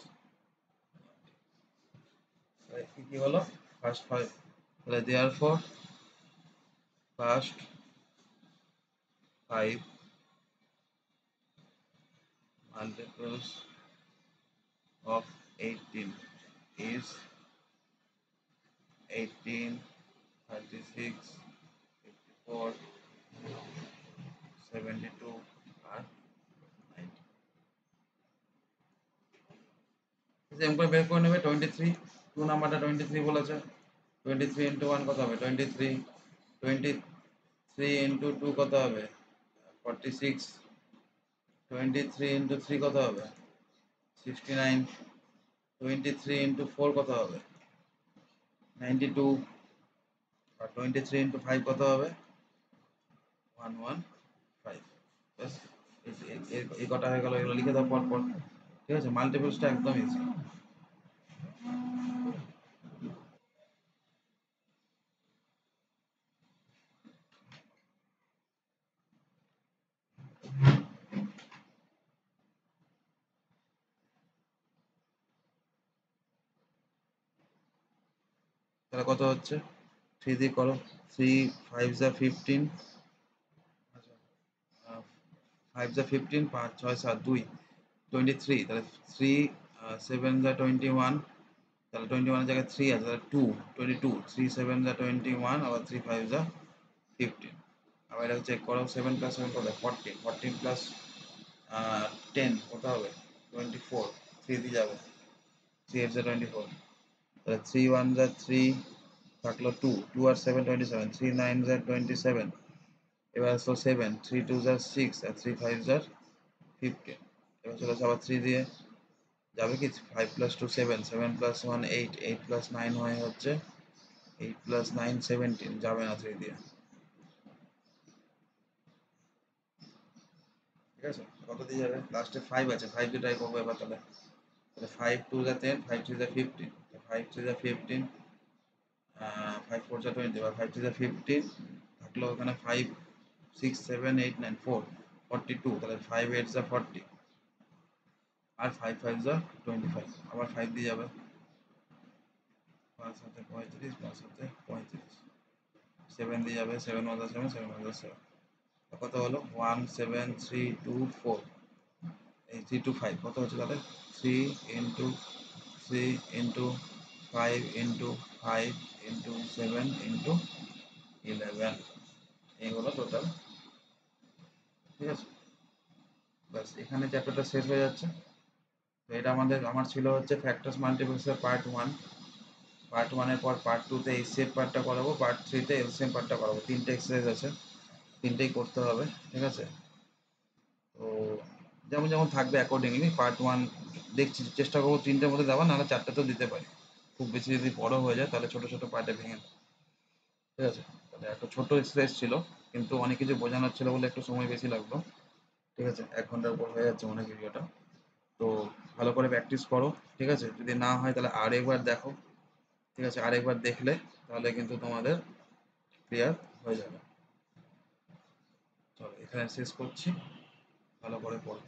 Speaker 1: কি হলো ফার্স্ট 5, তাহলে therefore first 5 multiples of 18 is 18, 36, 54, 72 আর 90। সেম করে বের করে নেবে 23, 2 নাম্বারটা 23 বলেছে। 23 ইন্টু 1 কত হবে 23, 23 ইন্টু 2 কত হবে 46, 23 ইন্টু 3 কত হবে 69, 23 ইন্টু 4 কত হবে 92, আর 23 ইন্টু 5 কত হবে 115। ব্যাস, এই কটা হয়ে গেল, এগুলো লিখে দাও পর পর। ঠিক আছে, মাল্টিপলসটা একদম ইজি। তাহলে কত হচ্ছে 3 দিয়ে করো, 3 5 যা 15, 5 যা 15, 5 6 7 2 23, তাহলে 3 7 যা 21, তাহলে 21 এর জায়গায় 3 আছে, তাহলে 2 22, 3 7 যা 21, আবার 3 5 যা 15। আবার এটা চেক করো, 7 প্লাস 7 কত 14, 14 প্লাস 10 কত হবে 24, 3 দিয়ে যাবে, 3 8 যা 24, তাহলে 3 1 যা 3 থাকলো 2, 2 আর 7 27, 3 9 যা 27, এবার আসলো 7, 3 2 যা 6 আর 3 5 যা 15। এবার চলে আসে আবার 3 দিয়ে যাবে কি 5 প্লাস 2 7, 7 প্লাস 1 8, 8 প্লাস 9 হয় হচ্ছে 8 প্লাস 9 17, যাবে না 3 দিয়ে। ঠিক আছে, কত দিয়ে যাবে লাস্টে 5 আছে, 5 দিয়ে ট্রাই করবো এবার। তাহলে 5 2 যা 10, 5 3 যা 15, 5 3 যা 15, 5 4 যা 20, এবার 5 3 যা 15 থাকলো ওখানে 5 6 7 8 9 4 42, তাহলে 5 8 যা 40 আর 5 5 যা 25, আবার 5 দিয়ে যাবে, 5 সাথে 35, 5 সাথে 35, 7 দিয়ে যাবে, 7 1 যা 7, 7 1 যা 7, কত হলো 1 7 3 2 4, এই 3 2 5 কত হচ্ছে তাহলে 3 into 3 into 5 into 5 into 7 into 11, এই হলো টোটাল। ঠিক আছে, ব্যাস এখানে চ্যাপ্টারটা শেষ হয়ে যাচ্ছে। তো এটা আমার ছিল হচ্ছে ফ্যাক্টরস মাল্টিপ্লেক্সের পার্ট 1। পার্ট 1 এর পর পার্ট 2 তে এইচসিএফ পার্টটা করাবো, পার্ট 3 তে এলসিএম পার্টটা করাবো। তিনটে এক্সারসাইজ আছে, তিনটেই করতে হবে। ঠিক আছে, তো যেমন যেমন থাকবে অ্যাকর্ডিংলি পার্ট 1 দেখছি, চেষ্টা করবো তিনটের মধ্যে দেওয়া, নাহলে চারটাতেও দিতে পারি। খুব বেশি যদি বড় হয়ে যায় তাহলে ছোট ছোট পার্টে ভেঙে দেবো। ঠিক আছে, তাহলে একটা ছোট এক্সারসাইজ ছিল, কিন্তু অনেক কিছু বোঝানোর ছিল বলে একটু সময় বেশি লাগলো। ঠিক আছে, 1 ঘন্টার উপর হয়ে যাচ্ছে মনে হয় ভিডিওটা। তো ভালো করে প্র্যাকটিস করো। ঠিক আছে, যদি না হয় তাহলে আরেকবার দেখো। ঠিক আছে, আরেকবার দেখলে তাহলে কিন্তু তোমাদের ক্লিয়ার হয়ে যাবে। চলো এখানে শেষ করছি, ভালো করে পড়ো।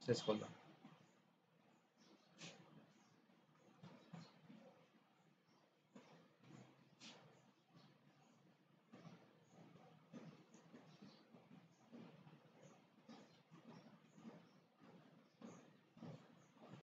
Speaker 1: শেষ করলাম।